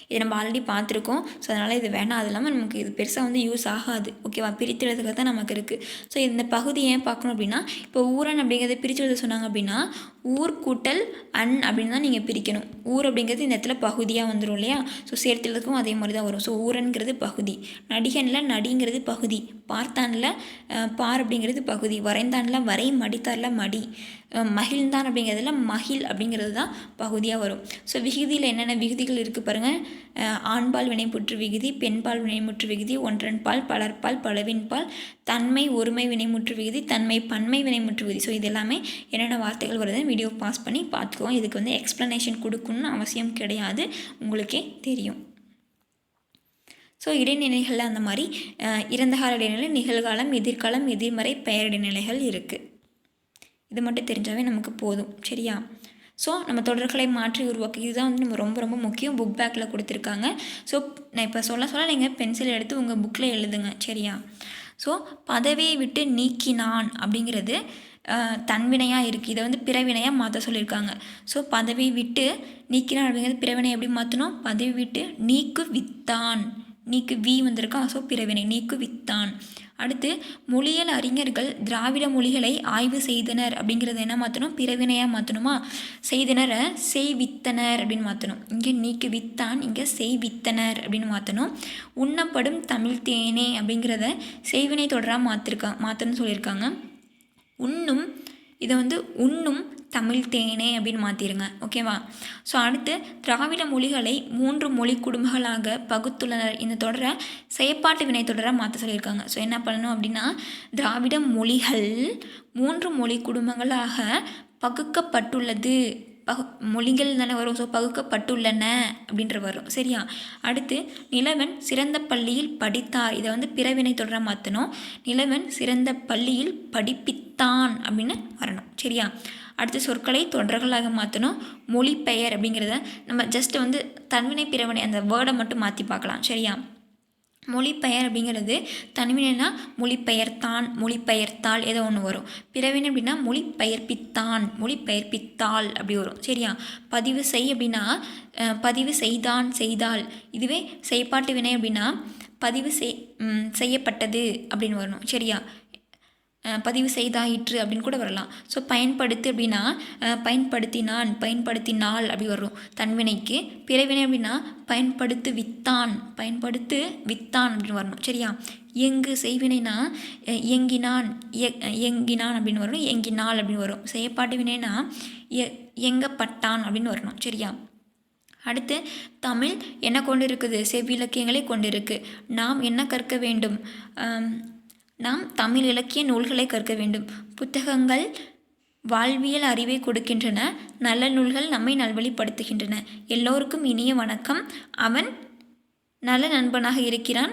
இதை நம்ம ஆல்ரெடி பார்த்துருக்கோம். ஸோ அதனால் இது வேணாம். அது இல்லாமல் நமக்கு இது பெருசாக வந்து யூஸ் ஆகாது. ஓகேவா? பிரித்தெழுதுக்கு தான் நமக்கு இருக்குது. ஸோ இந்த பகுதி ஏன் பார்க்கணும் அப்படின்னா இப்போ ஊரன் அப்படிங்கிறத பிரித்து எழுத சொன்னாங்க அப்படின்னா ஊர் கூட்டல் அன் அப்படின்னு தான் நீங்கள் பிரிக்கணும். ஊர் அப்படிங்கிறது இந்த இடத்துல பகுதியாக வந்துடும் இல்லையா? ஸோ சேர்த்துறதுக்கும் அதே மாதிரி தான் வரும். ஸோ ஊரன்கிறது பகுதி. நடிகனில் நடிங்கிறது பகுதி. பார்த்தானில் பார் அப்படிங்கிறது பகுதி. வரைந்தானில் வரை. மடித்தாரில் மடி. மகிழ்ந்தான் அப்படிங்கிறதுல மகிழ் அப்படிங்கிறது தான் பகுதியாக வரும். ஸோ விகுதியில் என்னென்ன விகுதிகள் இருக்குது பாருங்கள். ஆண்பால் வினைமுற்று விகுதி, பெண்பால் வினைமுற்று விகுதி, ஒன்றன்பால், பலர்பால், பலவின்பால், தன்மை ஒருமை வினைமுற்று விகுதி, தன்மை பன்மை வினைமுற்று விகுதி. ஸோ இது எல்லாமே என்னென்ன வார்த்தைகள் வருதுன்னு வீடியோ பாஸ் பண்ணி பார்த்துக்குவோம். இதுக்கு வந்து எக்ஸ்ப்ளனேஷன் கொடுக்கணும்னு அவசியம் கிடையாது, உங்களுக்கே தெரியும். ஸோ இடைநிலைகளில் அந்த மாதிரி இறந்த கால இடைநிலை, நிகழ்காலம், எதிர்காலம், எதிர்மறை, பெயர் இடைநிலைகள் இருக்குது. இது மட்டும் தெரிஞ்சாவே நமக்கு போதும். சரியா? ஸோ நம்ம தொடர்களை மாற்றி உருவாக்கி இதுதான் வந்து நம்ம ரொம்ப ரொம்ப முக்கியம். புக் பேக்கில் கொடுத்துருக்காங்க. ஸோ நான் இப்போ சொல்ல நீங்கள் பென்சில் எடுத்து உங்கள் புக்கில் எழுதுங்க. சரியா? ஸோ பதவியை விட்டு நீக்கினான் அப்படிங்கிறது தன்வினையாக இருக்குது. இதை வந்து பிறவினையாக மாற்ற சொல்லியிருக்காங்க. ஸோ பதவி விட்டு நீக்கினான் அப்படிங்கிறது பிறவினை எப்படி மாற்றணும்? பதவி விட்டு நீக்கு வித்தான். நீக்கு வி வந்திருக்கா? ஸோ பிறவினை நீக்கு வித்தான். அடுத்து மொழியியல் அறிஞர்கள் திராவிட மொழிகளை ஆய்வு செய்தனர் அப்படிங்கிறத என்ன மாற்றணும்? பிறவினையாக மாற்றணுமா? செய்தனரை செய்வித்தனர் அப்படின்னு மாற்றணும். இங்கே நீக்கு வித்தான், இங்கே செய்வித்தனர் அப்படின்னு மாற்றணும். உண்ணப்படும் தமிழ் தேனே அப்படிங்கிறத செய்வினை தொடராக மாற்றணும்னு சொல்லியிருக்காங்க. உண்ணும் இதை வந்து உண்ணும் தமிழ் தேனே அப்படின்னு மாற்றிடுங்க. ஓகேவா? ஸோ அடுத்து திராவிட மொழிகளை 3 மொழி குடும்பங்களாக பகுத்துள்ளனர். இந்த தொடரை செயற்பாட்டு வினை தொடராக மாற்ற சொல்லியிருக்காங்க. ஸோ என்ன பண்ணணும் அப்படின்னா திராவிட மொழிகள் 3 மொழி குடும்பங்களாக பகுக்கப்பட்டுள்ளது. மொழிகள் தானே வரும். ஸோ பகுக்கப்பட்டுள்ளன அப்படின்ற வரும். சரியா? அடுத்து நிலவன் சிறந்த பள்ளியில் படித்தார். இதை வந்து பிறவினை தொடராக மாற்றணும். நிலவன் சிறந்த பள்ளியில் படிப்பித்தான் அப்படின்னு வரணும். சரியா? அடுத்து சொற்களை தொடர்களாக மாற்றணும். மொழிபெயர் அப்படிங்கிறத நம்ம ஜஸ்ட் வந்து தன்வினை பிறவினை அந்த வேர்டை மட்டும் மாற்றி பார்க்கலாம். சரியா? மொழிபெயர் அப்படிங்கிறது தன்வினைனா மொழிபெயர்த்தான், மொழிபெயர்த்தால் ஏதோ ஒன்று வரும். பிறவினை அப்படின்னா மொழிபெயர்ப்பித்தான், மொழிபெயர்ப்பித்தாள் அப்படி வரும். சரியா? பதிவு செய் அப்படின்னா பதிவு செய்தான், செய்தாள். இதுவே செயற்பாட்டு வினை அப்படின்னா பதிவு செய்யப்பட்டது அப்படின்னு வரணும். சரியா? பதிவு செய்தாயிற்று அப்படின்னு கூட வரலாம். ஸோ பயன்படுத்து அப்படின்னா பயன்படுத்தினான், பயன்படுத்தினாள் அப்படி வரும் தன்வினைக்கு. பிறவினை அப்படின்னா பயன்படுத்து வித்தான், பயன்படுத்து வித்தான் அப்படின்னு வரணும். சரியா? எங்கு செய்வினைனா இயங்கினான், இயங்கினான் அப்படின்னு வரணும். இயங்கினாள் அப்படின்னு வரும். செயற்பாட்டு வினைனா இயங்கப்பட்டான் அப்படின்னு வரணும். சரியா? அடுத்து தமிழ் என்ன கொண்டு இருக்குது? செவ்விலக்கியங்களை கொண்டு இருக்கு. நாம் என்ன கற்க வேண்டும்? நாம் தமிழ் இலக்கிய நூல்களை கற்க வேண்டும். புத்தகங்கள் வாழ்வியல் அறிவை கொடுக்கின்றன. நல்ல நூல்கள் நம்மை நல்வழிப்படுத்துகின்றன. எல்லோருக்கும் இனிய வணக்கம். அவன் நல்ல நண்பனாக இருக்கிறான்.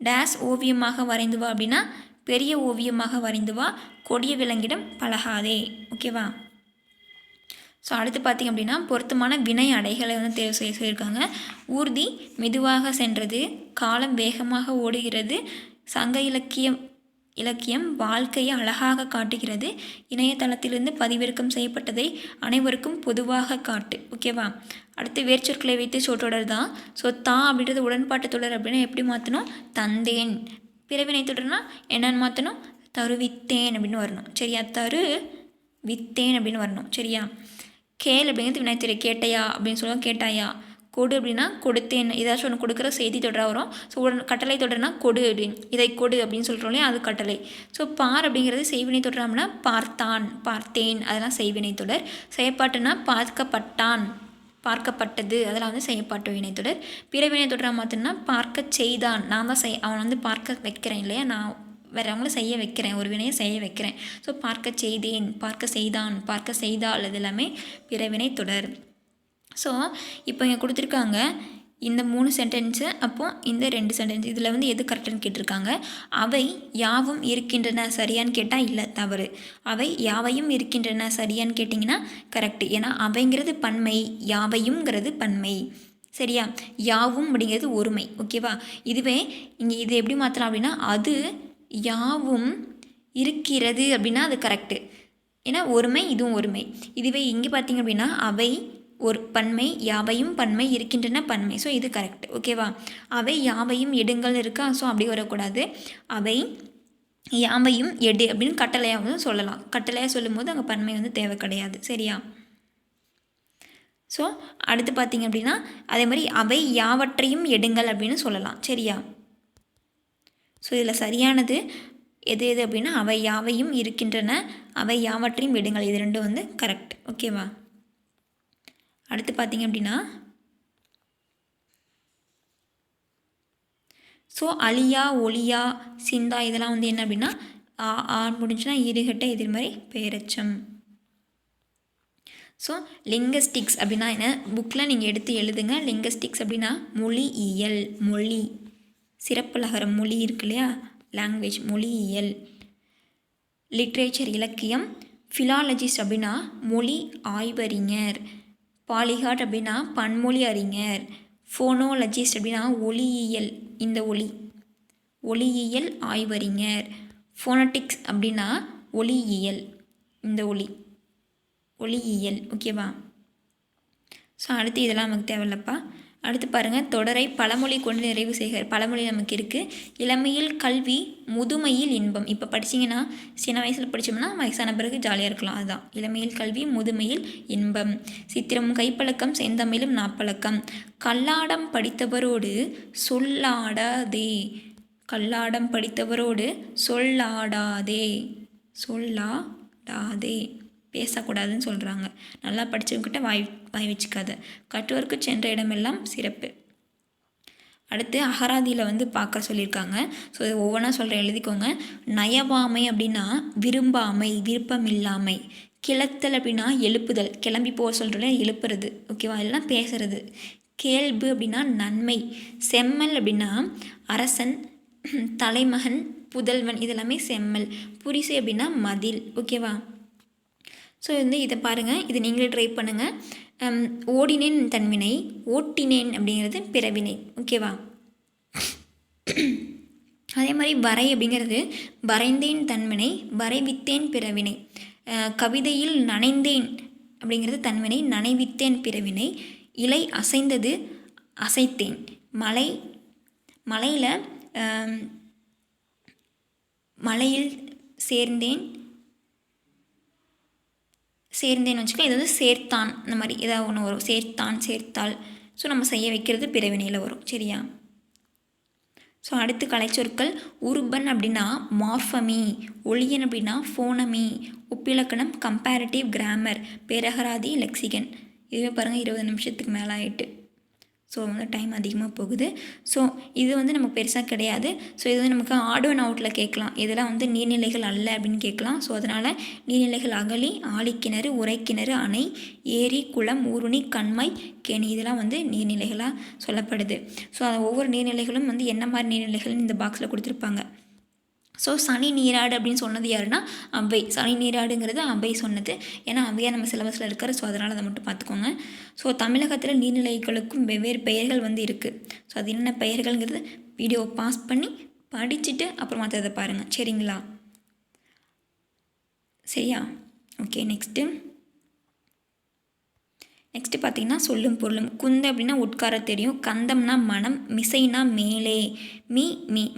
டேஸ் ஓவியமாக வரைந்து வா அப்படின்னா பெரிய ஓவியமாக வரைந்து வா. கொடிய விலங்கிடம் பழகாதே. ஓகேவா? ஸோ அடுத்து பார்த்திங்க அப்படின்னா பொருத்தமான வினை அடைகளை வந்து தேர்வு செய்ய சொல்லியிருக்காங்க. ஊர்தி மெதுவாக சென்றது. காலம் வேகமாக ஓடுகிறது. சங்க இலக்கியம் வாழ்க்கையை அழகாக காட்டுகிறது. இணையதளத்திலிருந்து பதிவிறக்கம் செய்யப்பட்டதை அனைவருக்கும் பொதுவாக காட்டு. ஓகேவா? அடுத்து வேர்ச்சொற்களை வைத்து சொற்றொடர் தான். ஸோ தா அப்படின்றது உடன்பாட்டு தொடர் அப்படின்னா எப்படி மாற்றணும்? தந்தேன். பிறவினை தொடர்னா என்னென்னு மாற்றணும்? தருவித்தேன் அப்படின்னு வரணும். சரியா? தரு வித்தேன் அப்படின்னு வரணும். சரியா? கேள் அப்படிங்கிறது வினைத்திரை. கேட்டையா அப்படின்னு சொல்லுவோம். கேட்டாயா. கொடு அப்படின்னா கொடுத்தேன். ஏதாச்சும் ஒன்று கொடுக்குற செய்தி தொடராக வரும். ஸோ கட்டளை தொடர்னா கொடு அப்படின்னு, இதை கொடு அப்படின்னு சொல்கிறோம் இல்லையா, அது கட்டளை. ஸோ பார் அப்படிங்கிறது செய்வினை தொடராம்னா பார்த்தான், பார்த்தேன், அதெல்லாம் செய்வினை தொடர். செயற்பாட்டுனா பார்க்கப்பட்டான், பார்க்கப்பட்டது அதெல்லாம் வந்து செய்யப்பட்ட வினைத்தொடர். பிற வினைத்தொடராக மாற்றினா பார்க்க செய்தான், நான் தான் அவன் வந்து பார்க்க வைக்கிறேன் இல்லையா, நான் வேறவங்கள செய்ய வைக்கிறேன், ஒரு வினையை செய்ய வைக்கிறேன். ஸோ பார்க்க செய்தேன், பார்க்க செய்தான், பார்க்க செய்தால் இது எல்லாமே பிற வினைத்தொடர். ஸோ இப்போ இங்கே கொடுத்துருக்காங்க இந்த 3 சென்டென்ஸு, அப்போது இந்த 2 சென்டென்ஸ், இதில் வந்து எது கரெக்டுன்னு கேட்டிருக்காங்க. அவை யாவும் இருக்கின்றன சரியான்னு கேட்டால் இல்லை, தவறு. அவை யாவையும் இருக்கின்றன சரியான்னு கேட்டிங்கன்னா கரெக்டு. ஏன்னா அவைங்கிறது பன்மை, யாவையும்ங்கிறது பன்மை. சரியா, யாவும் அப்படிங்கிறது ஒருமை. ஓகேவா, இதுவே இங்கே இது எப்படி மாற்றலாம் அப்படின்னா அது யாவும் இருக்கிறது அப்படின்னா அது கரெக்டு. ஏன்னா ஒருமை, இதுவும் ஒருமை. இதுவே இங்கே பார்த்திங்க அப்படின்னா அவை ஒரு பன்மை, யாவையும் பன்மை, இருக்கின்றன பன்மை. ஸோ இது கரெக்ட். ஓகேவா, அவை யாவையும் எடுங்கள் இருக்கா, ஸோ அப்படி வரக்கூடாது. அவை யாவையும் எடு அப்படின்னு கட்டளையாகவும் சொல்லலாம். கட்டளையாக சொல்லும் போது அங்கே பன்மை வந்து தேவை கிடையாது. சரியா, ஸோ அடுத்து பார்த்திங்க அப்படின்னா அதே மாதிரி அவை யாவற்றையும் எடுங்கள் அப்படின்னு சொல்லலாம். சரியா, ஸோ இதில் சரியானது எது எது அப்படின்னா அவை யாவையும் இருக்கின்றன, அவை யாவற்றையும் எடுங்கள், இது ரெண்டும் வந்து கரெக்ட். ஓகேவா, அடுத்து பார்த்திங்க அப்படின்னா ஸோ அழியா, ஒளியா, சிந்தா இதெல்லாம் வந்து என்ன அப்படின்னா முடிஞ்சுன்னா இருகட்ட எதிர்மறை பெயரெச்சம். ஸோ லிங்கஸ்டிக்ஸ் அப்படின்னா என்ன, புக்கில் நீங்கள் எடுத்து எழுதுங்க. லிங்கஸ்டிக்ஸ் அப்படின்னா மொழியியல், மொழி சிறப்புலகரம், மொழி இருக்கு இல்லையா, லாங்குவேஜ், மொழியியல். லிட்ரேச்சர் இலக்கியம். ஃபிலாலஜிஸ்ட் அப்படின்னா மொழி ஆய்வறிஞர். பாலிகாட் அப்படின்னா பன்மொழி அறிஞர். ஃபோனோலஜிஸ்ட் அப்படின்னா ஒலியியல், இந்த ஒலியியல் ஆய்வறிஞர். ஃபோனட்டிக்ஸ் அப்படின்னா ஒலியியல், இந்த ஒலியியல். ஓகேவா, ஸோ அடுத்து இதெல்லாம் நமக்கு தேவையில்லப்பா. அடுத்து பாருங்கள், தொடரை பழமொழி கொண்டு நிறைவு செய்க. பழமொழி நமக்கு இருக்குது. இளமையில் கல்வி, முதுமையில் இன்பம். இப்போ படிச்சிங்கன்னா சின்ன வயசில் படித்தோம்னா வயசான பிறகு ஜாலியாக இருக்கலாம். அதுதான் இளமையில் கல்வி, முதுமையில் இன்பம். சித்திரமும் கைப்பழக்கம், செந்தமிழும் நாப்பழக்கம். கல்லாடம் படித்தவரோடு சொல்லாடாதே. கல்லாடம் படித்தவரோடு சொல்லாடாதே, சொல்லாடாதே, பேசக்கூடாதுன்னு சொல்கிறாங்க. நல்லா படித்தவங்கிட்ட வாய் வச்சுக்காத. கற்றோருக்கு சென்ற இடமெல்லாம் சிறப்பு. அடுத்து அகராதியில் வந்து பார்க்க சொல்லியிருக்காங்க. ஸோ இது ஒவ்வொன்றா சொல்கிறேன், எழுதிக்கோங்க. நயவாமை அப்படின்னா விரும்பாமை, விருப்பமில்லாமை. கிளத்தல் அப்படின்னா எழுப்புதல், கிளம்பி போக சொல்கிறேன், எழுப்புறது. ஓகேவா, இல்லைனா பேசுறது. கேள்பு அப்படின்னா நன்மை. செம்மல் அப்படின்னா அரசன், தலைமகன், புதல்வன், இதெல்லாமே செம்மல். புரிசை அப்படின்னா மதில். ஓகேவா, ஸோ வந்து இதை பாருங்கள், இது நீங்களே ட்ரை பண்ணுங்கள். ஓடினேன் தன்வினை, ஓட்டினேன் அப்படிங்கிறது பிறவினை. ஓகேவா, அதே மாதிரி வரை அப்படிங்கிறது வரைந்தேன் தன்வினை, வரைவித்தேன் பிறவினை. கவிதையில் நனைந்தேன் அப்படிங்கிறது தன்வினை, நனைவித்தேன் பிறவினை. இலை அசைந்தது, அசைத்தேன். மலையில் சேர்ந்தேன்னு வச்சுக்கோ, இது வந்து சேர்த்தான், இந்த மாதிரி ஏதாவது ஒன்று வரும். சேர்த்தான், சேர்த்தால். ஸோ நம்ம செய்ய வைக்கிறது பிறவினையில் வரும். சரியா, ஸோ அடுத்து கலைச்சொற்கள். உருபன் அப்படின்னா மார்ஃபமி, ஒளியன் அப்படின்னா ஃபோனமி, ஒப்பிலக்கணம் கம்பேரிட்டிவ் கிராமர், பேரகராதி லெக்சிகன். இதுவே பாருங்கள் 20 நிமிஷத்துக்கு மேலே ஆகிட்டு. ஸோ வந்து டைம் அதிகமாக போகுது. ஸோ இது வந்து நமக்கு பெருசாக கிடையாது. ஸோ இது வந்து நமக்கு ஆட் அண்ட் அவுட்டில் கேட்கலாம். இதெல்லாம் வந்து நீர்நிலைகள் அல்ல அப்படின்னு கேட்கலாம். ஸோ அதனால் நீர்நிலைகள் அகழி, ஆழிக்கிணறு, உரைக்கிணறு, அணை, ஏரி, குளம், ஊருணி, கண்மை, கேணி, இதெல்லாம் வந்து நீர்நிலைகளாக சொல்லப்படுது. ஸோ ஒவ்வொரு நீர்நிலைகளும் வந்து என்ன மாதிரி நீர்நிலைகள்னு இந்த பாக்ஸில் கொடுத்துருப்பாங்க. ஸோ சனி நீராடு அப்படின்னு சொன்னது யாருன்னா அவ்வை. சனி நீராடுங்கிறது அவ்வை சொன்னது. ஏன்னா அவ்வையாக நம்ம சிலபஸில் இருக்கிற, ஸோ அதனால் அதை மட்டும் பார்த்துக்கோங்க. ஸோ தமிழகத்தில் நீர்நிலைகளுக்கும் வெவ்வேறு பெயர்கள் வந்து இருக்குது. ஸோ அது என்னென்ன பெயர்கள்ங்கிறது வீடியோ பாஸ் பண்ணி படிச்சுட்டு அப்புறம் மற்றதை பாருங்கள். சரிங்களா, சரியா, ஓகே. நெக்ஸ்ட்டு பார்த்திங்கன்னா சொல்லும் பொருளும். குந்த அப்படின்னா உட்கார தெரியும். கந்தம்னா மனம். மிசைனா மேலே. மீ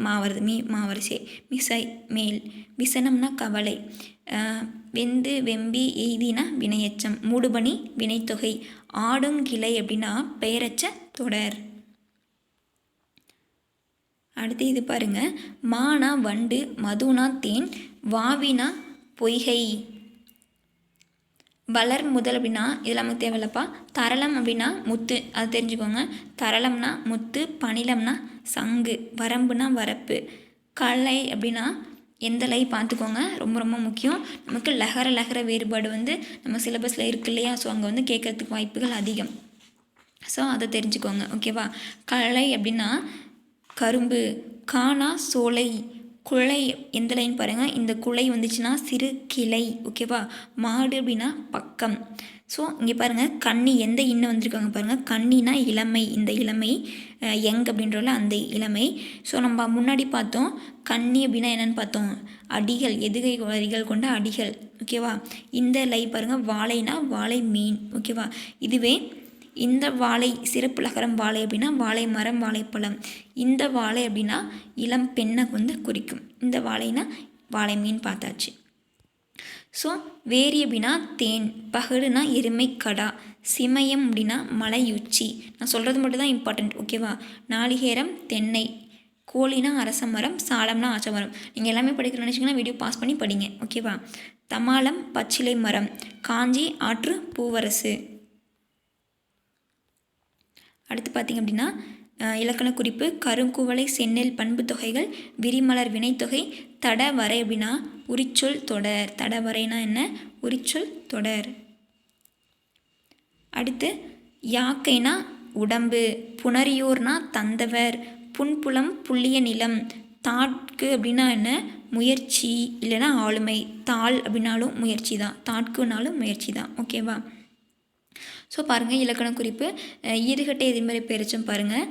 மாவருது, மீ மாவரிசை. மிசை மேல். விசனம்னா கவலை. வெந்து வெம்பி எய்தினா வினையச்சம். மூடுபனி வினைத்தொகை. ஆடுங்கிளை அப்படின்னா பெயரச்ச தொடர். அடுத்து இது பாருங்கள். மானா வண்டு, மதுனா தேன், வாவினா பொய்கை. வளர் முதல் அப்படின்னா இதில் நமக்கு தேவையில்லப்பா. தரளம் அப்படின்னா முத்து, அது தெரிஞ்சுக்கோங்க. தரளம்னா முத்து, பணிலம்னா சங்கு, வரம்புனா வரப்பு, கலை அப்படின்னா எந்த லை பார்த்துக்கோங்க, ரொம்ப ரொம்ப முக்கியம். நமக்கு லகர லகர வேறுபாடு வந்து நம்ம சிலபஸில் இருக்கு இல்லையா, ஸோ அங்கே வந்து கேட்கறதுக்கு வாய்ப்புகள் அதிகம். ஸோ அதை தெரிஞ்சுக்கோங்க, ஓகேவா. கலை அப்படின்னா கரும்பு, காணா சோலை, குலை எந்த லைன் பாருங்கள், இந்த குலை வந்துச்சுன்னா சிறு கிளை, ஓகேவா. மாடு அப்படின்னா பக்கம். ஸோ இங்கே பாருங்கள் கன்னி எந்த இன்னும் வந்திருக்காங்க பாருங்கள், கன்னினா இளமை, இந்த இளமை யங் அப்படின்றல அந்த இளமை. ஸோ நம்ம முன்னாடி பார்த்தோம் கன்னி அப்படின்னா என்னென்னு பார்த்தோம், அடிகள், எதுகை வரிகள் கொண்ட அடிகள், ஓகேவா. இந்த லை பாருங்கள் வாழைனா வாழை மீன், ஓகேவா. இதுவே இந்த வாழை சிறப்பு லகரம் வாழை அப்படின்னா வாழை மரம், வாழைப்பழம். இந்த வாழை அப்படின்னா இளம் பெண்ணை வந்து குறிக்கும். இந்த வாழைனா வாழை மீன் பார்த்தாச்சு. ஸோ வேரி அப்படின்னா தேன், பகடுனா எருமை கடா, சிமயம் அப்படின்னா மலையுச்சி. நான் சொல்கிறது மட்டும் தான் இம்பார்ட்டண்ட், ஓகேவா. நாளிகேரம் தென்னை, கோழினா அரச மரம், சாலம்னா ஆச்ச மரம். நீங்கள் எல்லாமே படிக்கணும்னு நினச்சிங்கன்னா வீடியோ பாஸ் பண்ணி படிங்க, ஓகேவா. தமாலம் பச்சிலை மரம், காஞ்சி ஆற்று பூவரசு. அடுத்து பார்த்திங்க அப்படின்னா இலக்கண குறிப்பு, கருங்குவளை செந்நெல் பண்பு தொகைகள், விரிமலர் வினைத்தொகை, தடவரை அப்படின்னா உரிச்சொல் தொடர். தடவரைனா என்ன, உரிச்சொல் தொடர். அடுத்து யாக்கைனா உடம்பு, புணரியோர்னா தந்தவர், புன்புலம் புள்ளிய நிலம், தாட்கு அப்படின்னா என்ன முயற்சி இல்லைன்னா ஆளுமை, தாள் அப்படின்னாலும் முயற்சி தான், தாட்குனாலும் முயற்சி தான், ஓகேவா. ஸோ பாருங்கள் இலக்கண குறிப்பு, ஈறுகட்டை எதிர்மறை பெயரெச்சம் பாருங்கள்,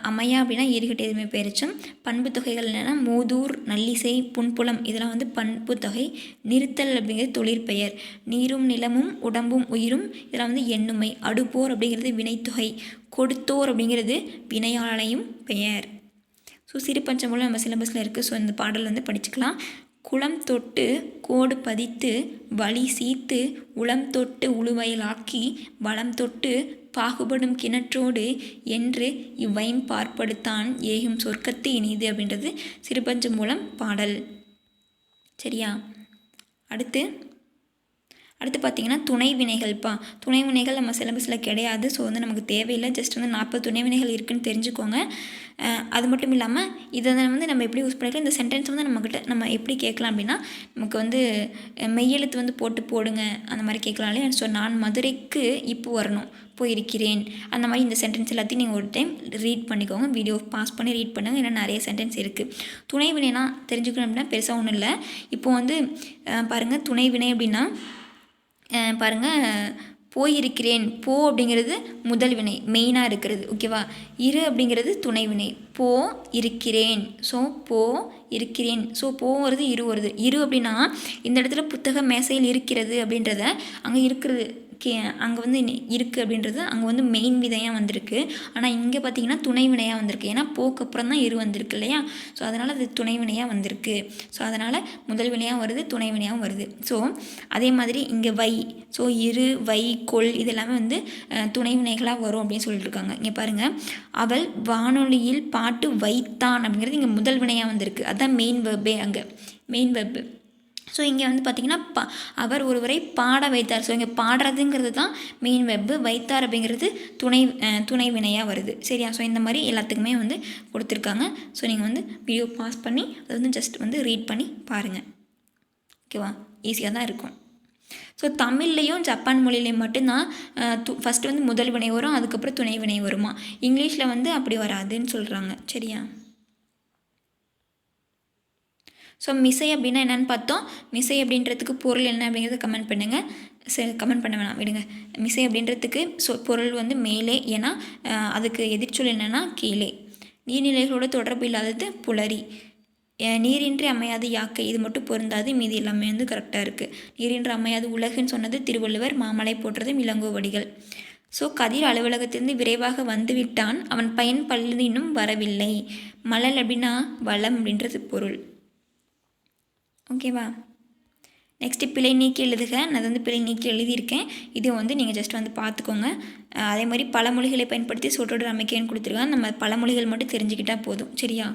அமையா அப்படின்னா ஈறுகட்டை எதிர்மறை பெயரெச்சம். பண்பு தொகைகள் என்னென்னா மூதூர், நல்லிசை, புன்புலம், இதெல்லாம் வந்து பண்பு தொகை. நிறுத்தல் அப்படிங்கிறது தொழிற்பெயர். நீரும் நிலமும் உடம்பும் உயிரும், இதெல்லாம் வந்து எண்ணுமை. அடுப்போர் அப்படிங்கிறது வினைத்தொகை. கொடுத்தோர் அப்படிங்கிறது வினையாளையும் பெயர். ஸோ சிறு பஞ்சமூலம் நம்ம சிலபஸில் இருக்குது, ஸோ இந்த பாடல் வந்து படிச்சுக்கலாம். குளம் தொட்டு கோடு பதித்து வழி சீத்து, உளம் தொட்டு உழுவயலாக்கி வளம் தொட்டு பாகுபடும் கிணற்றோடு என்று இவ்வையும் பார்ப்படுத்தான் ஏகும் சொர்க்கத்து இனிது அப்படின்றது சிறுபஞ்ச மூலம் பாடல், சரியா. அடுத்து பார்த்திங்கன்னா துணை வினைகள்ப்பா. துணை வினைகள் நம்ம சிலபஸில் கிடையாது, ஸோ வந்து நமக்கு தேவையில்லை. ஜஸ்ட் வந்து 40 துணை வினைகள் இருக்குதுன்னு தெரிஞ்சுக்கோங்க. அது மட்டும் இல்லாமல் இதை வந்து நம்ம எப்படி யூஸ் பண்ணிக்கலாம், இந்த சென்டென்ஸ் வந்து நம்ம எப்படி கேட்கலாம் அப்படின்னா, நமக்கு வந்து மெய்யெழுத்து வந்து போடுங்க அந்த மாதிரி கேட்கலாம் இல்லையா. ஸோ நான் மதுரைக்கு இப்போ வரணும், போயிருக்கிறேன், அந்த மாதிரி இந்த சென்டென்ஸ் எல்லாத்தையும் நீங்கள் ஒரு டைம் ரீட் பண்ணிக்கோங்க, வீடியோ பாஸ் பண்ணி ரீட் பண்ணுங்கள். ஏன்னா நிறைய சென்டென்ஸ் இருக்குது. துணை வினைனா தெரிஞ்சுக்கணும் அப்படின்னா பெருசாக ஒன்றும் இல்லை. இப்போது வந்து பாருங்கள் துணை வினை அப்படின்னா பாருங்கள் போயிருக்கிறேன், போ அப்படிங்கிறது முதல் வினை மெயினாக இருக்கிறது, ஓகேவா. இரு அப்படிங்கிறது துணை வினை, போ இருக்கிறேன், ஸோ போ இருக்கிறேன், ஸோ போகிறது இரு வருது. இரு அப்படின்னா இந்த இடத்துல புத்தக மேசையில் இருக்கிறது அப்படின்றத அங்கே இருக்கிறது அங்கே வந்து இருக்குது அப்படின்றது அங்கே வந்து மெயின் விதையாக வந்திருக்கு. ஆனால் இங்கே பார்த்திங்கன்னா துணை வினையாக வந்திருக்கு. ஏன்னா போக்கு அப்புறம் தான் இரு வந்திருக்கு இல்லையா. ஸோ அதனால் அது துணை வினையாக வந்திருக்கு. ஸோ அதனால் முதல் வினையாக வருது, துணை வினையாகவும் வருது. ஸோ அதே மாதிரி இங்கே வை, ஸோ இரு, வை, கொள் இதெல்லாமே வந்து துணை வினைகளாக வரும் அப்படின்னு சொல்லியிருக்காங்க. இங்கே பாருங்கள், அவள் வானொலியில் பாட்டு வைத்தான் அப்படிங்கிறது இங்கே முதல் வினையாக வந்திருக்கு. அதுதான் மெயின் வெர்பே, அங்கே மெயின் வெர்பு. ஸோ இங்கே வந்து பார்த்திங்கன்னா அவர் ஒருவரை பாட வைத்தார். ஸோ இங்கே பாடுறதுங்கிறது தான் மெயின் வெர்பு, வைத்தார் அப்படிங்கிறது துணை வினையாக வருது, சரியா. ஸோ இந்த மாதிரி எல்லாத்துக்குமே வந்து கொடுத்துருக்காங்க. ஸோ நீங்கள் வந்து வீடியோ பாஸ் பண்ணி அதை வந்து ஜஸ்ட் வந்து ரீட் பண்ணி பாருங்கள், ஓகேவா. ஈஸியாக தான் இருக்கும். ஸோ தமிழ்லேயும் ஜப்பான் மொழியிலையும் மட்டும்தான் ஃபஸ்ட்டு வந்து முதல் வினை வரும், அதுக்கப்புறம் துணை வினை வருமா. இங்கிலீஷில் வந்து அப்படி வராதுன்னு சொல்கிறாங்க, சரியா. ஸோ மிசை அப்படின்னா என்னென்னு பார்த்தோம். மிசை அப்படின்றதுக்கு பொருள் என்ன அப்படிங்கிறத கமெண்ட் பண்ணுங்கள். சரி, கமெண்ட் பண்ண வேணாம் விடுங்க. மிசை அப்படின்றதுக்கு பொருள் வந்து மேலே, ஏன்னா அதுக்கு எதிர்ச்சொல் என்னென்னா கீழே. நீர்நிலைகளோட தொடர்பு இல்லாதது புலரி. நீரின்றி அமையாது யாக்கை, இது மட்டும் பொருந்தாது, மீதி எல்லாமே வந்து கரெக்டாக இருக்குது. நீரின்றி அமையாது உலகுன்னு சொன்னது திருவள்ளுவர், மாமலை போற்றதும் இளங்கோவடிகள். ஸோ கதிர் அலுவலகத்திலிருந்து விரைவாக வந்து விட்டான், அவன் பயன் பள்ளி இன்னும் வரவில்லை. மலல் அப்படின்னா வளம் அப்படின்றது பொருள், ஓகேவா. நெக்ஸ்ட்டு பிழை நீக்கி எழுதுக. நான் வந்து பிழை நீக்கி எழுதியிருக்கேன், இது வந்து நீங்கள் ஜஸ்ட் வந்து பார்த்துக்கோங்க. அதே மாதிரி பழமொழிகளை பயன்படுத்தி சொற்றொடர் அமைக்கன்னு கொடுத்துருக்காங்க. நம்ம பழமொழிகள் மட்டும் தெரிஞ்சுக்கிட்டால் போதும், சரியா.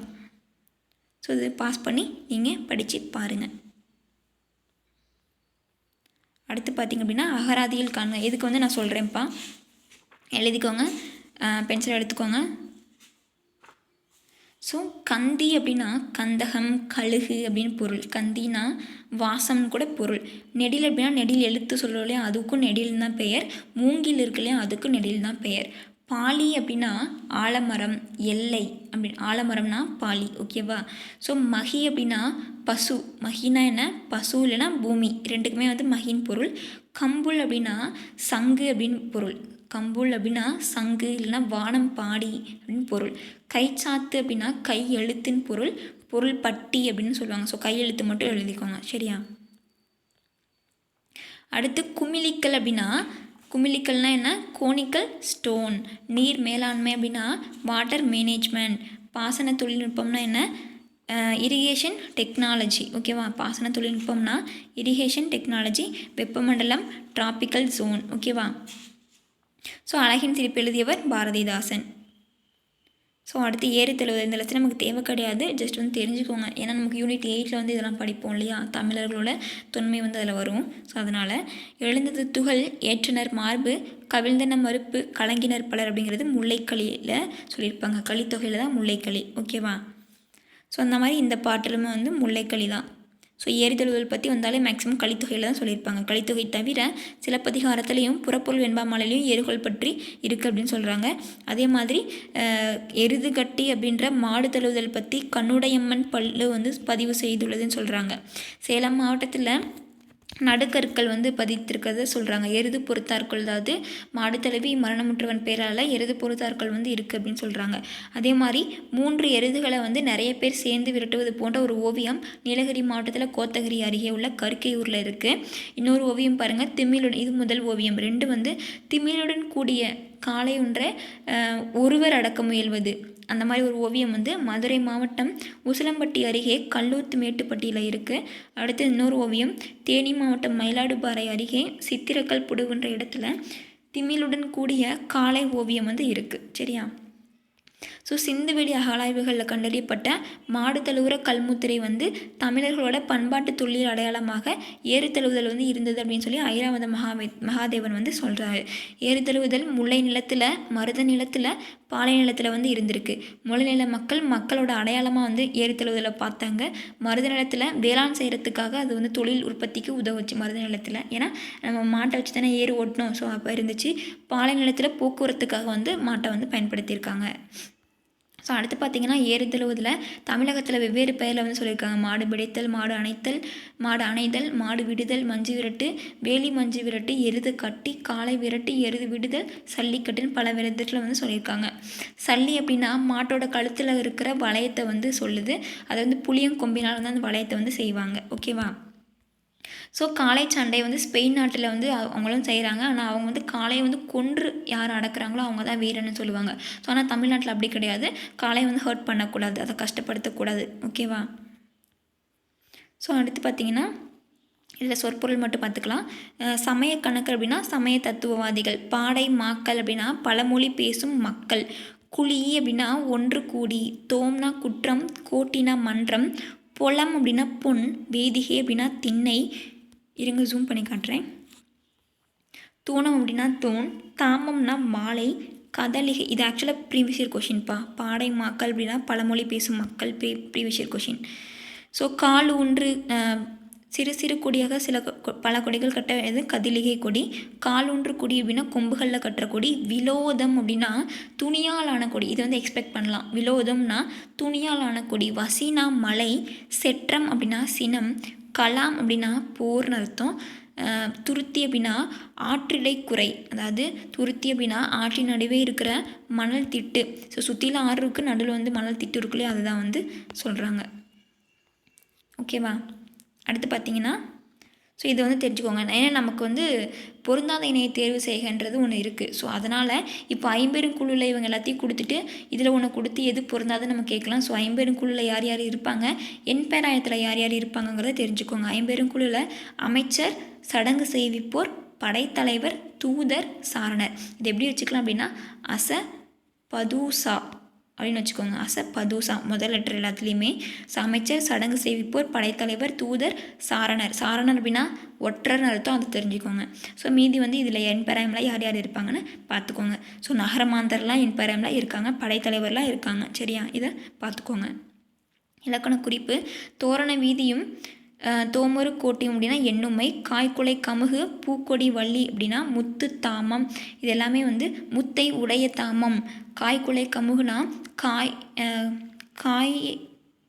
ஸோ இது பாஸ் பண்ணி நீங்கள் படித்து பாருங்கள். அடுத்து பார்த்திங்க அப்படின்னா அகராதியில் காண்க. இதுக்கு வந்து நான் சொல்கிறேன்ப்பா, எழுதிக்கோங்க, பென்சில் எடுத்துக்கோங்க. ஸோ கந்தி அப்படின்னா கந்தகம், கழுகு அப்படின்னு பொருள். கந்தினா வாசம்னு கூட பொருள். நெடில் அப்படின்னா நெடில் எழுத்து சொல்கிறோம் இல்லையா, அதுக்கும் நெடில் தான் பெயர். மூங்கில் இருக்கு இல்லையா, அதுக்கும் நெடில் தான் பெயர். பாலி அப்படின்னா ஆலமரம், எல்லை அப்படி ஆலமரம்னா பாலி. ஓகேவா. ஸோ மகி அப்படின்னா பசு. மகினா என்ன, பசு இல்லைன்னா பூமி, ரெண்டுக்குமே வந்து மகின் பொருள். கம்புல் அப்படின்னா சங்கு அப்படின்னு பொருள். கம்புல் அப்படின்னா சங்கு இல்லைன்னா வானம் பாடி அப்படின்னு பொருள். கைச்சாத்து அப்படின்னா கை எழுத்துன்னு பொருள். பொருள் பட்டி அப்படின்னு சொல்லுவாங்க. ஸோ கை எழுத்து மட்டும் எழுதிக்கோங்க, சரியா. அடுத்து குமிழிக்கல் அப்படின்னா, குமிழிக்கல்னால் என்ன, கோனிக்கல் ஸ்டோன். நீர் மேலாண்மை அப்படின்னா வாட்டர் மேனேஜ்மெண்ட். பாசன தொழில்நுட்பம்னா என்ன, இரிகேஷன் டெக்னாலஜி. ஓகேவா. பாசன தொழில்நுட்பம்னா இரிகேஷன் டெக்னாலஜி. வெப்பமண்டலம் டிராபிக்கல் ஜோன். ஓகேவா. ஸோ அழகின் சிரிப்பு எழுதியவர் பாரதிதாசன். ஸோ அடுத்து ஏறு தழுவுதல். இந்த லட்சம் நமக்கு தேவை கிடையாது, ஜஸ்ட் வந்து தெரிஞ்சுக்கோங்க. ஏன்னா நமக்கு யூனிட் 8 வந்து இதெல்லாம் படிப்போம் இல்லையா, தமிழர்களோட தொன்மை வந்து அதில் வரும். ஸோ அதனால் எழுந்தது துகள், ஏற்றனர் மார்பு, கவிழ்ந்தன மறுப்பு, கலங்கினர் பலர் அப்படிங்கிறது முல்லைக்களியில் சொல்லியிருப்பாங்க. களித்தொகையில் தான் முல்லைக்களி. ஓகேவா. ஸோ அந்த மாதிரி இந்த பாட்டிலுமே வந்து முல்லைக்களி தான். ஸோ ஏறுதழுவுதல் பற்றி வந்தாலே மேக்ஸிமம் கலித்தொகையில் தான் சொல்லியிருப்பாங்க. கலித்தொகை தவிர சிலப்பதிகாரத்துலேயும் புறப்பொருள் வெண்பாமாலையிலையும் எருகல் பற்றி இருக்குது அப்படின்னு சொல்கிறாங்க. அதே மாதிரி எருது கட்டி அப்படின்ற மாடு தழுவுதல் பற்றி கண்ணுடையம்மன் பல்லு வந்து பதிவு செய்துள்ளதுன்னு சொல்கிறாங்க. சேலம் மாவட்டத்தில் நடுக்கற்கள் வந்து பதித்திருக்கிறத சொல்கிறாங்க. எருது பொறுத்தார்கள், அதாவது மாடு தழுவி மரணமுற்றவன் பேரால் எருது பொறுத்தார்கள் வந்து இருக்குது அப்படின்னு சொல்கிறாங்க. அதே மாதிரி 3 எருதுகளை வந்து நிறைய பேர் சேர்ந்து விரட்டுவது போன்ற ஒரு ஓவியம் நீலகிரி மாவட்டத்தில் கோத்தகிரி அருகே உள்ள கற்கையூரில் இருக்குது. இன்னொரு ஓவியம் பாருங்கள், திமிழுடன். இது முதல் ஓவியம். 2 வந்து திமிழுடன் கூடிய காளை ஒன்றை ஒருவர் அடக்க முயல்வது. அந்த மாதிரி ஒரு ஓவியம் வந்து மதுரை மாவட்டம் உசிலம்பட்டி அருகே கல்லூத்து மேட்டுப்பட்டியில் இருக்குது. அடுத்து இன்னொரு ஓவியம் தேனி மாவட்டம் மயிலாடுபாறை அருகே சித்திரக்கல் புடுகுன்ற இடத்துல திமிழுடன் கூடிய காளை ஓவியம் வந்து இருக்குது, சரியா. ஸோ சிந்துவெளி அகழாய்வுகளில் கண்டறியப்பட்ட மாடு தழுவுற கல்முத்திரை வந்து தமிழர்களோட பண்பாட்டு தொழில் அடையாளமாக ஏறு தழுவுதல் வந்து இருந்தது அப்படின்னு சொல்லி ஐராவத மகாதேவன் வந்து சொல்கிறாரு. ஏறு தழுவுதல் முல்லை நிலத்தில், மருத நிலத்தில், பாலை நிலத்தில் வந்து இருந்திருக்கு. முல்லை நில மக்களோட அடையாளமாக வந்து ஏறு தழுவுதலை பார்த்தாங்க. மருத நிலத்தில் வேளாண் செய்கிறதுக்காக அது வந்து தொழில் உற்பத்திக்கு உதவுச்சு. மருத நிலத்தில் ஏன்னா நம்ம மாட்டை வச்சு தானே ஏறு ஓட்டணும், ஸோ அப்போ இருந்துச்சு. பாலை நிலத்தில் போக்குவரத்துக்காக வந்து மாட்டை வந்து பயன்படுத்தியிருக்காங்க. ஸோ அடுத்து பார்த்திங்கன்னா ஏறு தழுவுதல் தமிழகத்தில் வெவ்வேறு பெயரில் வந்து சொல்லியிருக்காங்க. மாடு பிடித்தல், மாடு அணைதல், மாடு விடுதல், மஞ்சு விரட்டு, வேலி மஞ்சு விரட்டு, எருது கட்டி, காளை விரட்டு, எருது விடுதல், சல்லிக்கட்டுன்னு பல விதத்தில் வந்து சொல்லியிருக்காங்க. சல்லி அப்படின்னா மாட்டோட கழுத்தில் இருக்கிற வளையத்தை வந்து சொல்லுது. அதை வந்து புளியங்கொம்பினால் வந்து அந்த வளையத்தை வந்து செய்வாங்க. ஓகேவா. ஸோ காளை சண்டை வந்து ஸ்பெயின் நாட்டில் வந்து அவங்களும் செய்கிறாங்க. ஆனால் அவங்க வந்து காளையை வந்து கொன்று யார் அடக்குறாங்களோ அவங்க தான் வீரன்னு சொல்லுவாங்க. ஸோ ஆனால் தமிழ்நாட்டில் அப்படி கிடையாது. காளையை வந்து ஹர்ட் பண்ணக்கூடாது, அதை கஷ்டப்படுத்தக்கூடாது. ஓகேவா. ஸோ அடுத்து பார்த்திங்கன்னா இதில் சொற்பொருள் மட்டும் பார்த்துக்கலாம். சமய கணக்கு அப்படின்னா சமய தத்துவவாதிகள். பாடை மாக்கள் அப்படின்னா பழமொழி பேசும் மக்கள். குழி அப்படின்னா ஒன்று கூடி. தோம்னா குற்றம், கோட்டினா மன்றம், பொலம் அப்படின்னா பொன், வேதிகை அப்படின்னா திண்ணை. இருங்க ஜூம் பண்ணி காட்டுறேன். தூணம் அப்படின்னா தூண், தாமம்னா மாலை, கதலிகை. இது ஆக்சுவலாக ப்ரீவியஸ் இயர் கொஷின்ப்பா. பாடை மாக்கள் அப்படின்னா பழமொழி பேசும் மக்கள், ப்ரீவியஸ் இயர் கொஷின். ஸோ கால் ஊன்று சிறு சிறு கொடியாக பல கொடிகள் கட்ட கதிலிகை கொடி. கால் ஊன்று கொடி அப்படின்னா கொம்புகளில் கட்டுற கொடி. விலோதம் அப்படின்னா துணியால் ஆன கொடி. இது வந்து எக்ஸ்பெக்ட் பண்ணலாம். விலோதம்னா துணியால் ஆன கொடி. வசினா மலை, செற்றம் அப்படின்னா சினம், கலாம் அப்படின்னா போர்னு அர்த்தம். துருத்தி அப்படின்னா ஆற்றிடை குறை, அதாவது துருத்தி அப்படின்னா ஆற்றின் நடுவே இருக்கிற மணல் திட்டு. ஸோ சுற்றிலும் ஆறு இருக்குது, நடுவில் வந்து மணல் திட்டு இருக்குல்லையே, அதுதான் வந்து சொல்கிறாங்க. ஓகேவா. அடுத்து பார்த்திங்கன்னா ஸோ இது வந்து தெரிஞ்சுக்கோங்க. ஏன்னா நமக்கு வந்து பொருந்தாத இணையை தேர்வு செய்கின்றது ஒன்று இருக்குது. ஸோ அதனால் இப்போ 50 குழுவில் இவங்க எல்லாத்தையும் கொடுத்துட்டு இதில் ஒன்று கொடுத்து எது பொருந்தாதுன்னு நம்ம கேட்கலாம். ஸோ 50 குழுவில் யார் யார் இருப்பாங்க, எண்பேராயத்தில் யார் யார் இருப்பாங்கங்கிறத தெரிஞ்சுக்கோங்க. 50 குழுவில் அமைச்சர், சடங்கு செய்விப்போர், படைத்தலைவர், தூதர், சாரணர். இது எப்படி வச்சுக்கலாம் அப்படின்னா அச பதூசா அப்படின்னு வச்சுக்கோங்க. பதுசா முதல் லெட்டர் எல்லாத்துலேயுமே. அமைச்சர், சடங்கு செய்விப்போர், படைத்தலைவர், தூதர், சாரணர். சாரணர் அப்படின்னா ஒற்றர்னு அர்த்தம், அது தெரிஞ்சுக்கோங்க. ஸோ மீதி வந்து இதில் என்பராயம்லாம் யார் யார் இருப்பாங்கன்னு பார்த்துக்கோங்க. ஸோ நகரமாந்தர்லாம் என்பராயம்லாம் இருக்காங்க, படைத்தலைவர்லாம் இருக்காங்க. சரியா, இதை பார்த்துக்கோங்க. இலக்கண குறிப்பு: தோரண வீதியும் தோமொரு கோட்டியும் அப்படின்னா எண்ணுமை. காய்குலை கமுகு, பூக்கொடி வள்ளி அப்படின்னா முத்து தாமம். இது எல்லாமே வந்து முத்தை உடைய தாமம். காய்குலை கமுகுனா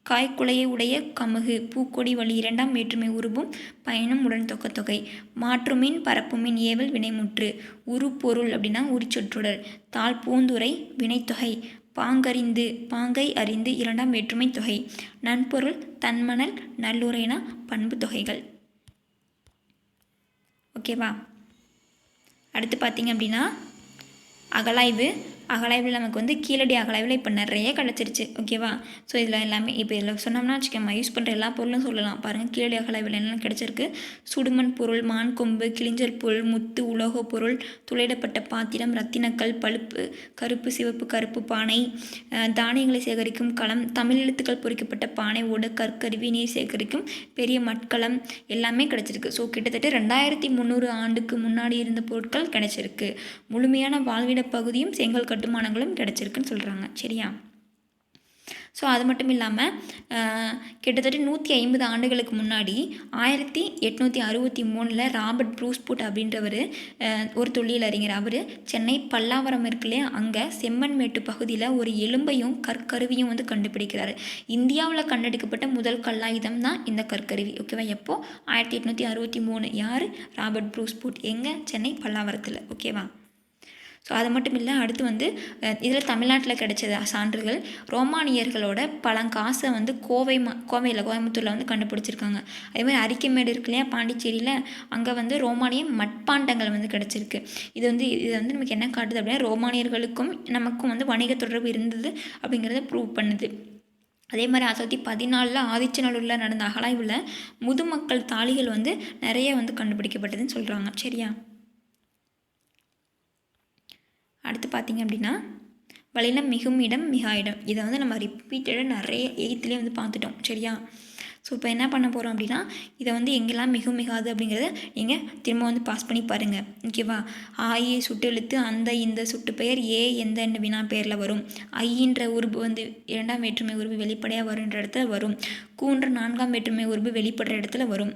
காய்குலையை உடைய கமுகு. பூக்கொடி வள்ளி இரண்டாம் வேற்றுமை உருபும் பயனும் உடன் தொகை. மாற்றுமின் பரப்புமின் ஏவல் வினைமுற்று. உரு பொருள் அப்படின்னா உரிச்சொற்றொடர். தாழ் பூந்துரை வினைத்தொகை. பாங்கறிந்து பாங்கை அறிந்து இரண்டாம் வேற்றுமை தொகை. நன்பொருள் தன்மணல் நல்லுரைனா பண்பு தொகைகள். ஓகேவா? அடுத்து பார்த்திங்க அப்படின்னா அகலாய்வு. அகலாய்வில் நமக்கு வந்து கீழடி அகலாய்வில் இப்போ நிறைய கிடச்சிருச்சு. ஓகேவா? ஸோ இதில் எல்லாமே இப்போ இதில் சொன்னோம்னா வச்சுக்கோங்க, யூஸ் பண்ணுற எல்லா பொருளும் சொல்லலாம். பாருங்கள், கீழடி அகலாய்வில் என்னென்ன கிடச்சிருக்கு: சுடுமண் பொருள், மான் கொம்பு, கிளிஞ்சல் பொருள், முத்து, உலோக பொருள், துளையிடப்பட்ட பாத்திரம், ரத்தினக்கல், பழுப்பு, கருப்பு, சிவப்பு, கருப்பு பானை, தானியங்களை சேகரிக்கும் களம், தமிழ் எழுத்துக்கள் பொறிக்கப்பட்ட பானை, ஓடு, கற்கருவி, நீர் சேகரிக்கும் பெரிய மட்கலம் எல்லாமே கிடச்சிருக்கு. ஸோ கிட்டத்தட்ட 2300 ஆண்டுக்கு முன்னாடி இருந்த பொருட்கள் கிடச்சிருக்கு. முழுமையான வாழ்விட பகுதியும் செங்கல் கட்டுமானங்களும் கிடச்சிருக்குன்னு சொல்கிறாங்க. சரியா? ஸோ அது மட்டும் இல்லாமல் கிட்டத்தட்ட 150 ஆண்டுகளுக்கு முன்னாடி 1863 ராபர்ட் ப்ரூஸ்புட் அப்படின்றவர் ஒரு தொல்லியல் அறிஞர். அவர் சென்னை பல்லாவரம் இருக்குல்லையா, அங்கே செம்மண்மேட்டு பகுதியில் ஒரு எலும்பையும் கற்கருவியும் வந்து கண்டுபிடிக்கிறாரு. இந்தியாவில் கண்டெடுக்கப்பட்ட முதல் கல்லாயுதம் தான் இந்த கற்கருவி. ஓகேவா? எப்போ? 1863. யார்? Robert Bruce Foote. எங்கே? சென்னை பல்லாவரத்தில். ஓகேவா? ஸோ அது மட்டும் இல்லை, அடுத்து வந்து இதில் தமிழ்நாட்டில் கிடைச்ச சான்றுகள். ரோமானியர்களோட பழங்காசை வந்து கோயம்புத்தூரில் வந்து கண்டுபிடிச்சிருக்காங்க. அதேமாதிரி அரிக்கமேடு இருக்கு இல்லையா, பாண்டிச்சேரியில், அங்கே வந்து ரோமானிய மட்பாண்டங்கள் வந்து கிடச்சிருக்கு. இது வந்து நமக்கு என்ன காட்டுது அப்படின்னா, ரோமானியர்களுக்கும் நமக்கும் வந்து வணிக தொடர்பு இருந்தது அப்படிங்கிறத ப்ரூவ் பண்ணுது. அதே மாதிரி 1914 ஆதிச்சநல்லூரில் நடந்த அகலாய்வில் முதுமக்கள் தாலிகள் வந்து நிறைய வந்து கண்டுபிடிக்கப்பட்டதுன்னு சொல்கிறாங்க. சரியா? அடுத்து பார்த்திங்க அப்படின்னா வழியில் மிகும் இடம் மிகா இடம். இதை வந்து நம்ம ரிப்பீட்டடாக நிறைய 8லேயே வந்து பார்த்துட்டோம். சரியா? ஸோ இப்போ என்ன பண்ண போகிறோம் அப்படின்னா, இதை வந்து எங்கெல்லாம் மிகும் மிகாது அப்படிங்கிறத நீங்கள் திரும்ப வந்து பாஸ் பண்ணி பாருங்கள். ஓகேவா? ஆயி சுட்டு எழுத்து, அந்த இந்த சுட்டு பெயர், எந்த வினா பெயரில் வரும். ஐன்ற உருபு வந்து 2ஆம் வேற்றுமை உருபு வெளிப்படையாக வருன்ற இடத்துல வரும். கூன்ற 4ஆம் வேற்றுமை உருபு வெளிப்படுற இடத்துல வரும்.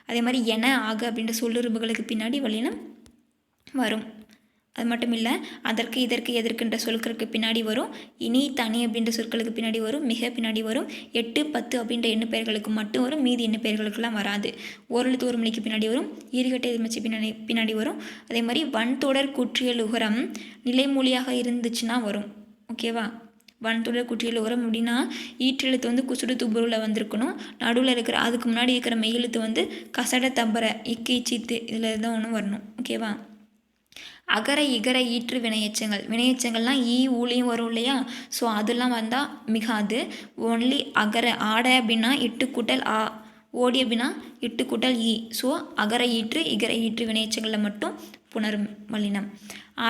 அதே மாதிரி என, ஆக அப்படின்ற சொல்லுறுப்புகளுக்கு பின்னாடி வழியினம் வரும். அது மட்டும் இல்லை, அதற்கு, இதற்கு, எதற்குன்ற சொற்களுக்கு பின்னாடி வரும். இனி, தனி அப்படின்ற சொற்களுக்கு பின்னாடி வரும். மிக பின்னாடி வரும். 8, 10 அப்படின்ற எண்ணு பெயர்களுக்கு மட்டும் வரும். மீதி எண்ணு பெயர்களுக்கெல்லாம் வராது. ஓரெழுத்து ஒரு மொழிக்கு பின்னாடி வரும். ஈறுகட்டை எதிர்மச்சி பின்னாடி வரும். அதே மாதிரி வன்தொடர் குற்றியல் உகரம் நிலைமொழியாக இருந்துச்சுன்னா வரும். ஓகேவா? வன்தொடர் குற்றியல் உகரம் அப்படின்னா ஈற்றெழுத்து வந்து குசுடு துபுருவில் வந்திருக்கணும். நடுவில் இருக்கிற அதுக்கு முன்னாடி இருக்கிற மெய்யெழுத்து வந்து கசட தம்பரை இக்கை சித்து இதில் தான் ஒன்று வரணும். ஓகேவா? அகர இகர ஈற்று வினையச்சங்கள்லாம் ஈ ஊழியும் வரும் இல்லையா? ஸோ அதெல்லாம் வந்தால் மிகாது. ஒன்லி அகர. ஆட அப்படின்னா 8 கூட்டல் ஆ, ஓடி அப்படின்னா 8 கூட்டல் ஈ. ஸோ அகர ஈற்று இகர ஈற்று வினையச்சங்களில் மட்டும் புணரும் வல்லினம்.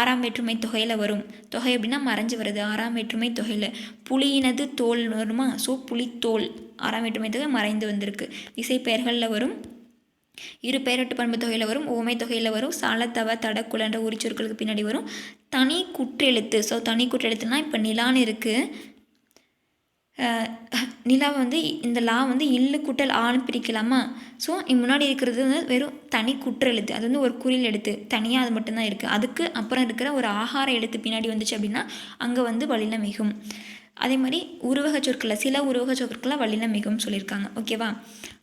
6ஆம் வேற்றுமை தொகையில் வரும். தொகை அப்படின்னா மறைஞ்சு வருது. 6ஆம் வேற்றுமை தொகையில் புலியினது தோல் வருமா? ஸோ புலித்தோல் 6ஆம் வேற்றுமை தொகை மறைந்து வந்திருக்கு. இசை பெயர்களில் வரும். இரு பெயரட்டு பண்பு தொகையில் வரும். ஓமை தொகையில் வரும். சாலத்தவ தடக்குலன்ற உரிச்சொற்களுக்கு பின்னாடி வரும். தனி குற்றெழுத்து. ஸோ தனி குற்றெழுத்துனா இப்போ நிலான்னு இருக்குது. நிலா வந்து இந்த லா வந்து இல்லு கூட்டல் ஆன்னு பிரிக்கலாமா? ஸோ முன்னாடி இருக்கிறது வந்து வெறும் தனி குற்றெழுத்து. அது வந்து ஒரு குறில் எழுத்து தனியாக அது மட்டும்தான் இருக்குது. அதுக்கு அப்புறம் இருக்கிற ஒரு ஆகார எழுத்து பின்னாடி வந்துச்சு அப்படின்னா அங்கே வந்து வல்லினம் மிகும். அதே மாதிரி உருவக சொற்களில் சில உருவக சொற்களில் வல்லினம் மிகும்னு சொல்லியிருக்காங்க. ஓகேவா?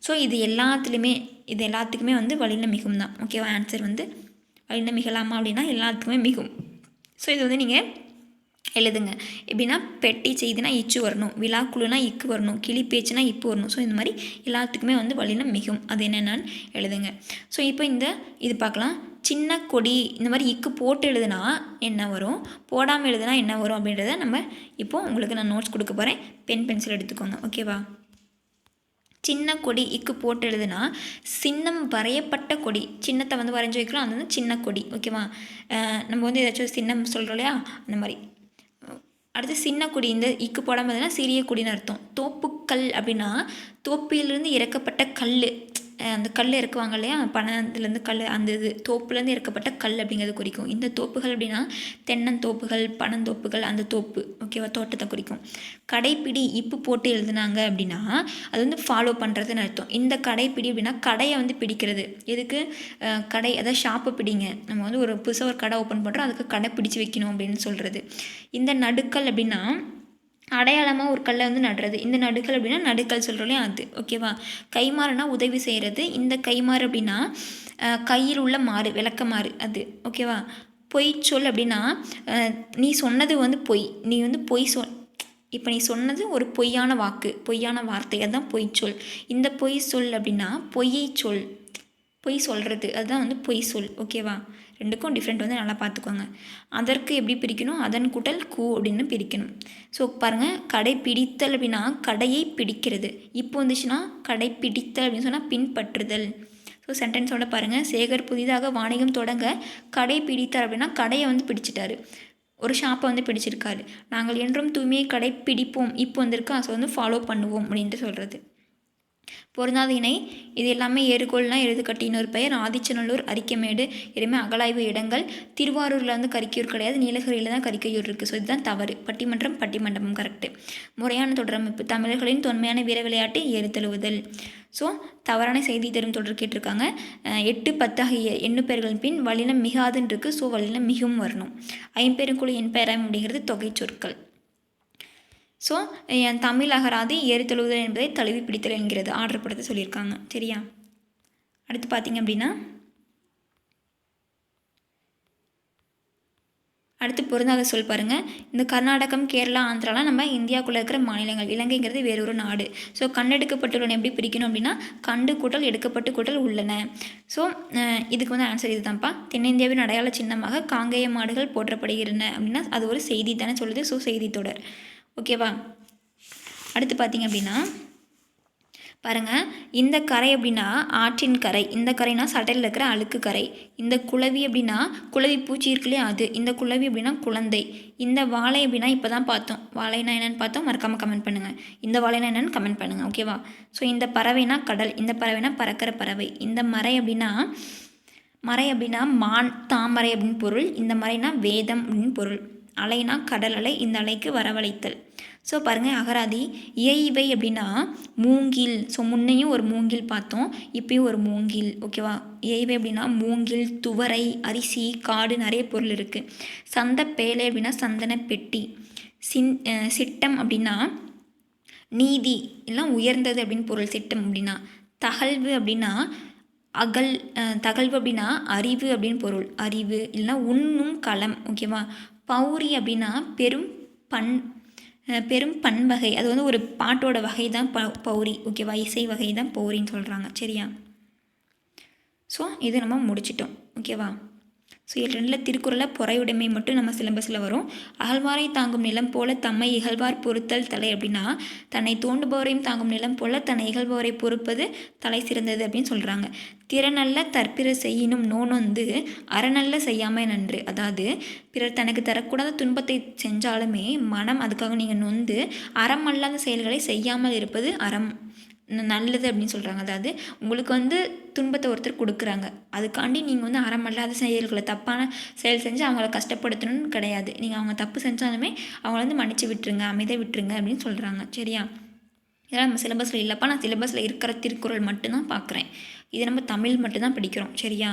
ஸோ இது எல்லாத்துக்குமே வந்து வல்லினம் மிகும் தான். ஓகேவா? ஆன்சர் வந்து வல்லினம் மிகலாமா அப்படின்னா எல்லாத்துக்குமே மிகும். ஸோ இது வந்து நீங்கள் எழுதுங்க. எப்படின்னா பெட்டி செய்தினா இச்சு வரணும், விழாக்குழுனா இக்கு வரணும், கிளி பேச்சுனா இப்பு வரணும். ஸோ இந்த மாதிரி எல்லாத்துக்குமே வந்து வல்லினம் மிகும். அது என்னென்னு எழுதுங்க. ஸோ இப்போ இது பார்க்கலாம். சின்ன கொடி இந்த மாதிரி இக்கு போட்டு எழுதுனா என்ன வரும், போடாமல் எழுதுனா என்ன வரும் அப்படின்றத நம்ம இப்போது உங்களுக்கு நான் நோட்ஸ் கொடுக்க போகிறேன். பென்சில் எடுத்துக்கோங்க. ஓகேவா? சின்ன கொடி இக்கு போட்டு எழுதுனா சின்னம் வரையப்பட்ட கொடி. சின்னத்தை வந்து வரைஞ்சி வைக்கலாம், அது வந்து சின்ன கொடி. ஓகேவா? நம்ம வந்து ஏதாச்சும் சின்னம் சொல்கிறோம் இல்லையா, அந்த மாதிரி அடுத்து சின்ன குடி, இந்த இக்கு போடாமல் பார்த்தீங்கன்னா சிறிய குடின்னு அர்த்தம். தோப்புக்கல் அப்படின்னா தோப்பிலிருந்து இறக்கப்பட்ட கல், அந்த கல் இறக்குவாங்க இல்லையா, பணத்துலேருந்து கல், அந்த இது தோப்புலேருந்து இறக்கப்பட்ட கல் அப்படிங்கிறது குறிக்கும். இந்த தோப்புகள் அப்படின்னா தென்னந்தோப்புகள், பனந்தோப்புகள், அந்த தோப்பு ஓகேவா, தோட்டத்தை குறிக்கும். கடைப்பிடி இப்பு போட்டு எழுதுனாங்க அப்படின்னா அது வந்து ஃபாலோ பண்ணுறதுன்னு அர்த்தம். இந்த கடைப்பிடி அப்படின்னா கடையை வந்து பிடிக்கிறது. எதுக்கு? கடை, அதாவது ஷாப்பை பிடிங்க, நம்ம வந்து ஒரு புதுசாக ஒரு கடை ஓப்பன் பண்ணுறோம், அதுக்கு கடை பிடிச்சி வைக்கணும் அப்படின்னு சொல்கிறது. இந்த நடுக்கல் அப்படின்னா அடையாளமாக ஒரு கல்லை வந்து நடுறது. இந்த நடுக்கல் அப்படின்னா நடுக்கல் சொல்கிறோம் அது ஓகேவா. கைமாறுனா உதவி செய்கிறது. இந்த கைமாறு அப்படின்னா கையில் உள்ள மாறு, விளக்கமாறு அது ஓகேவா. பொய் சொல் அப்படின்னா நீ சொன்னது வந்து பொய், நீ வந்து பொய் சொல், இப்போ நீ சொன்னது ஒரு பொய்யான வாக்கு, பொய்யான வார்த்தை, அதுதான் பொய் சொல். இந்த பொய் சொல் அப்படின்னா பொய்யை சொல், பொய் சொல்கிறது, அதுதான் வந்து பொய் சொல் ஓகேவா. ரெண்டுக்கும் டிஃப்ரெண்ட் வந்து நல்லா பார்த்துக்கோங்க. அதற்கு எப்படி பிரிக்கணும்? அதன் கூட்டல் கூ அப்படின்னு பிரிக்கணும். ஸோ பாருங்கள், கடை பிடித்தல் அப்படின்னா கடையை பிடிக்கிறது. இப்போ வந்துச்சுன்னா கடை பிடித்தல் அப்படின்னு சொன்னால் பின்பற்றுதல். ஸோ சென்டென்ஸோட பாருங்கள், சேகர் புதிதாக வாணிகம் தொடங்க கடை பிடித்தார் அப்படின்னா கடையை வந்து பிடிச்சிட்டாரு, ஒரு ஷாப்பை வந்து பிடிச்சிருக்காரு. நாங்கள் என்றும் தூய்மையை கடைப்பிடிப்போம், இப்போ வந்திருக்கா, ஸோ வந்து ஃபாலோ பண்ணுவோம் அப்படின்ட்டு சொல்கிறது. பொருந்தாத இணை, இது எல்லாமே ஏறுகோள்னா எழுதுக்கட்டு. இன்னொரு பெயர் ஆதிச்சநல்லூர், அரிக்கமேடு, எதுவுமே அகலாய்வு இடங்கள். திருவாரூரில் வந்து கரிக்கையூர் கிடையாது, நீலகிரியில் தான் கரிக்கையூர் இருக்குது. ஸோ இதுதான் தவறு. பட்டிமன்றம், பட்டிமண்டபம் கரெக்டு. முறையான தொடரமைப்பு, தமிழர்களின் தொன்மையான வீர விளையாட்டு ஏறுதழுவுதல். ஸோ தவறான செய்தி தரும் தொடர் கேட்டிருக்காங்க. 8, 10 ஆகிய எண்ணுப்பெயர்களின் பின் வல்லினம் மிகாதுன்னு இருக்குது. ஸோ வல்லினம் மிகவும் வரணும். ஐம்பெருங்குழு என்பெயராம் அப்படிங்கிறது தொகை சொற்கள். ஸோ என் தமிழ் அகராதி ஏறுதழுவுதல் என்பதை தழுவி பிடித்தல் என்கிறது ஆர்டர் படுத்த சொல்லியிருக்காங்க. சரியா. அடுத்து பார்த்திங்க அப்படின்னா அடுத்து பொருந்தாத சொல் பாருங்கள். இந்த கர்நாடகம், கேரளா, ஆந்திராலாம் நம்ம இந்தியாவுக்குள்ளே இருக்கிற மாநிலங்கள். இலங்கைங்கிறது வேறொரு நாடு. ஸோ கண்டெடுக்கப்பட்டுள்ளன எப்படி பிரிக்கணும் அப்படின்னா கண்டு கூட்டல் எடுக்கப்பட்டு கூட்டல் உள்ளன. ஸோ இதுக்கு வந்து ஆன்சர் இது தான்ப்பா. தென்னிந்தியாவின் அடையாள சின்னமாக காங்கேய மாடுகள் போற்றப்படுகின்றன அப்படின்னா அது ஒரு செய்தி தானே சொல்லுது. ஸோ செய்தி தொடர் ஓகேவா. அடுத்து பார்த்திங்க அப்படின்னா பாருங்கள், இந்த கரை அப்படின்னா ஆற்றின் கரை, இந்த கரைனா சட்டையில் இருக்கிற அழுக்கு கரை. இந்த குளவி அப்படின்னா குளவி பூச்சி இருக்குல்லையே அது, இந்த குளவி அப்படின்னா குழந்தை. இந்த வாழை அப்படின்னா இப்போ தான் பார்த்தோம், வாழைனா என்னென்னு பார்த்தோம், மறக்காமல் கமெண்ட் பண்ணுங்கள். இந்த வாழைனா என்னென்னு கமெண்ட் பண்ணுங்கள் ஓகேவா. ஸோ இந்த பறவைனா கடல், இந்த பறவைனா பறக்கிற பறவை. இந்த மறை அப்படின்னா மான், தாமரை அப்படின்னு பொருள். இந்த மறைனா வேதம் அப்படின்னு பொருள். அலைனா கடல் அலை, இந்த அலைக்கு வரவழைத்தல். ஸோ பாருங்கள், அகராதி இவை அப்படின்னா மூங்கில். ஸோ முன்னையும் ஒரு மூங்கில் பார்த்தோம், இப்போயும் ஒரு மூங்கில் ஓகேவா. இவை அப்படின்னா மூங்கில், துவரை, அரிசி, காடு, நிறைய பொருள் இருக்குது. சந்த பேலை அப்படின்னா சந்தன பெட்டி. சிட்டம் அப்படின்னா நீதி எல்லாம் உயர்ந்தது அப்படின்னு பொருள். சிட்டம் அப்படின்னா தகழ்வு அப்படின்னா தகழ்வு அப்படின்னா அறிவு அப்படின்னு பொருள். அறிவு இல்லைன்னா உண்ணும் களம் ஓகேவா. பௌரி அப்படின்னா பெரும் பண்வகை, அது வந்து ஒரு பாட்டோட வகை தான் பௌரி ஓகேவா. இசை வகை தான் பௌரின்னு சொல்கிறாங்க. சரியா. ஸோ இது நம்ம முடிச்சிட்டோம் ஓகேவா. ஸோ 2 திருக்குறளில் பொறையுடைமை மட்டும் நம்ம சிலபஸில் வரும். அகழ்வாரை தாங்கும் நிலம் போல தம்மை இகழ்வார் பொறுத்தல் தலை அப்படின்னா தன்னை தோண்டுபவரையும் தாங்கும் நிலம் போல தன்னை இகழ்பவரை பொறுப்பது தலை சிறந்தது அப்படின்னு சொல்கிறாங்க. திறனல்ல தற்பிற செய்யினும் நோனொந்து அறநல்ல செய்யாமல் நன்று. அதாவது பிறர் தனக்கு தரக்கூடாத துன்பத்தை செஞ்சாலுமே மனம் அதுக்காக நீங்கள் நொந்து அறம் அல்லாத செயல்களை செய்யாமல் இருப்பது அறம் நல்லது அப்படின்னு சொல்கிறாங்க. அதாவது உங்களுக்கு வந்து துன்பத்தை ஒருத்தர் கொடுக்குறாங்க, அதுக்காண்டி நீங்கள் வந்து அறமல்லாத செயல்களை, தப்பான செயல் செஞ்சு அவங்கள கஷ்டப்படுத்தணும்னு கிடையாது. நீங்கள் அவங்க தப்பு செஞ்சாலுமே அவங்கள வந்து மன்னிச்சு விட்டுருங்க, அமைதியாக விட்டுருங்க அப்படின்னு சொல்கிறாங்க. சரியா. இதெல்லாம் நம்ம சிலபஸில் இல்லைப்பா, நான் சிலபஸில் இருக்கிற திருக்குறள் மட்டும்தான் பார்க்குறேன். இது நம்ம தமிழ் மட்டும்தான் படிக்கிறோம். சரியா.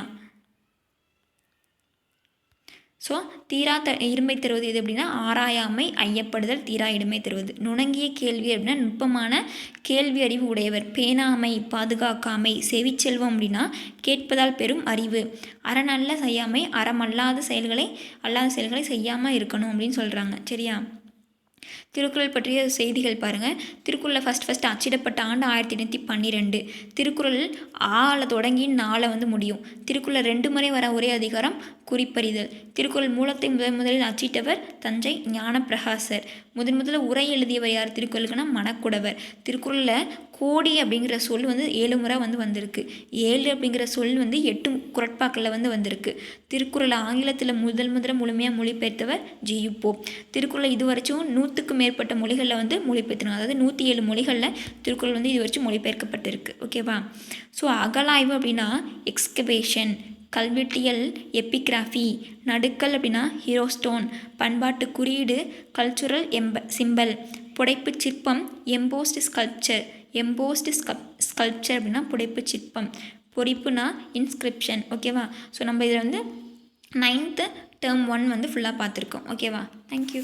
ஸோ தீரா இருமை தருவது எது அப்படின்னா ஆராயாமை, ஐயப்படுதல், தீரா இடுமை தருவது. நுணங்கிய கேள்வி அப்படின்னா நுட்பமான கேள்வி அறிவு உடையவர். பேணாமை, பாதுகாக்காமை. செவிச்செல்வம் அப்படின்னா கேட்பதால் பெறும் அறிவு. அறநல்ல செய்யாமை, அறமல்லாத செயல்களை செய்யாமல் இருக்கணும் அப்படின்னு சொல்கிறாங்க. சரியா. திருக்குறள் பற்றிய செய்திகள் பாருங்கள். திருக்குறளில் ஃபஸ்ட் அச்சிடப்பட்ட ஆண்டு 1812. திருக்குறள் ஆல தொடங்கி 4 வந்து முடியும். திருக்குறள் 2 முறை வர ஒரே அதிகாரம் குறிப்பறிதல். திருக்குறள் மூலத்தை முதலில் அச்சிட்டவர் தஞ்சை ஞானப்பிரகாசர். முதல்ல உரை எழுதியவர் யார் திருக்குறளுக்குன்னா மணக்குடவர். திருக்குறளில் கோடி அப்படிங்கிற சொல் வந்து 7 முறை வந்து வந்திருக்கு. 7 அப்படிங்கிற சொல் வந்து 8 குறட்பாக்களில் வந்து வந்திருக்கு. திருக்குறளை ஆங்கிலத்தில் முதல் முழுமையாக மொழிபெயர்த்தவர் ஜி.யு. போப். திருக்குறளை இது வரைக்கும் 100க்கும் மேற்பட்ட மொழிகளில் வந்து மொழிபெயர்த்தணும். அதாவது 107 மொழிகளில் திருக்குறள் வந்து இது வரைக்கும் மொழிபெயர்க்கப்பட்டிருக்கு. ஓகேவா? ஸோ அகழாய்வு அப்படின்னா எக்ஸ்கவேஷன், கல்வெட்டியல் எபிகிராஃபி, நடுக்கல் அப்படின்னா ஹீரோஸ்டோன், பண்பாட்டு குறியீடு கல்ச்சுரல் சிம்பல், புடைப்பு சிற்பம் எம்போஸ்டு ஸ்கல்ப்சர் அப்படின்னா புடைப்பு சிற்பம், பொறிப்புனா இன்ஸ்கிரிப்ஷன். ஓகேவா? ஸோ நம்ம இதில் வந்து 9th term 1 வந்து ஃபுல்லாக பார்த்துருக்கோம். ஓகேவா? தேங்க்யூ.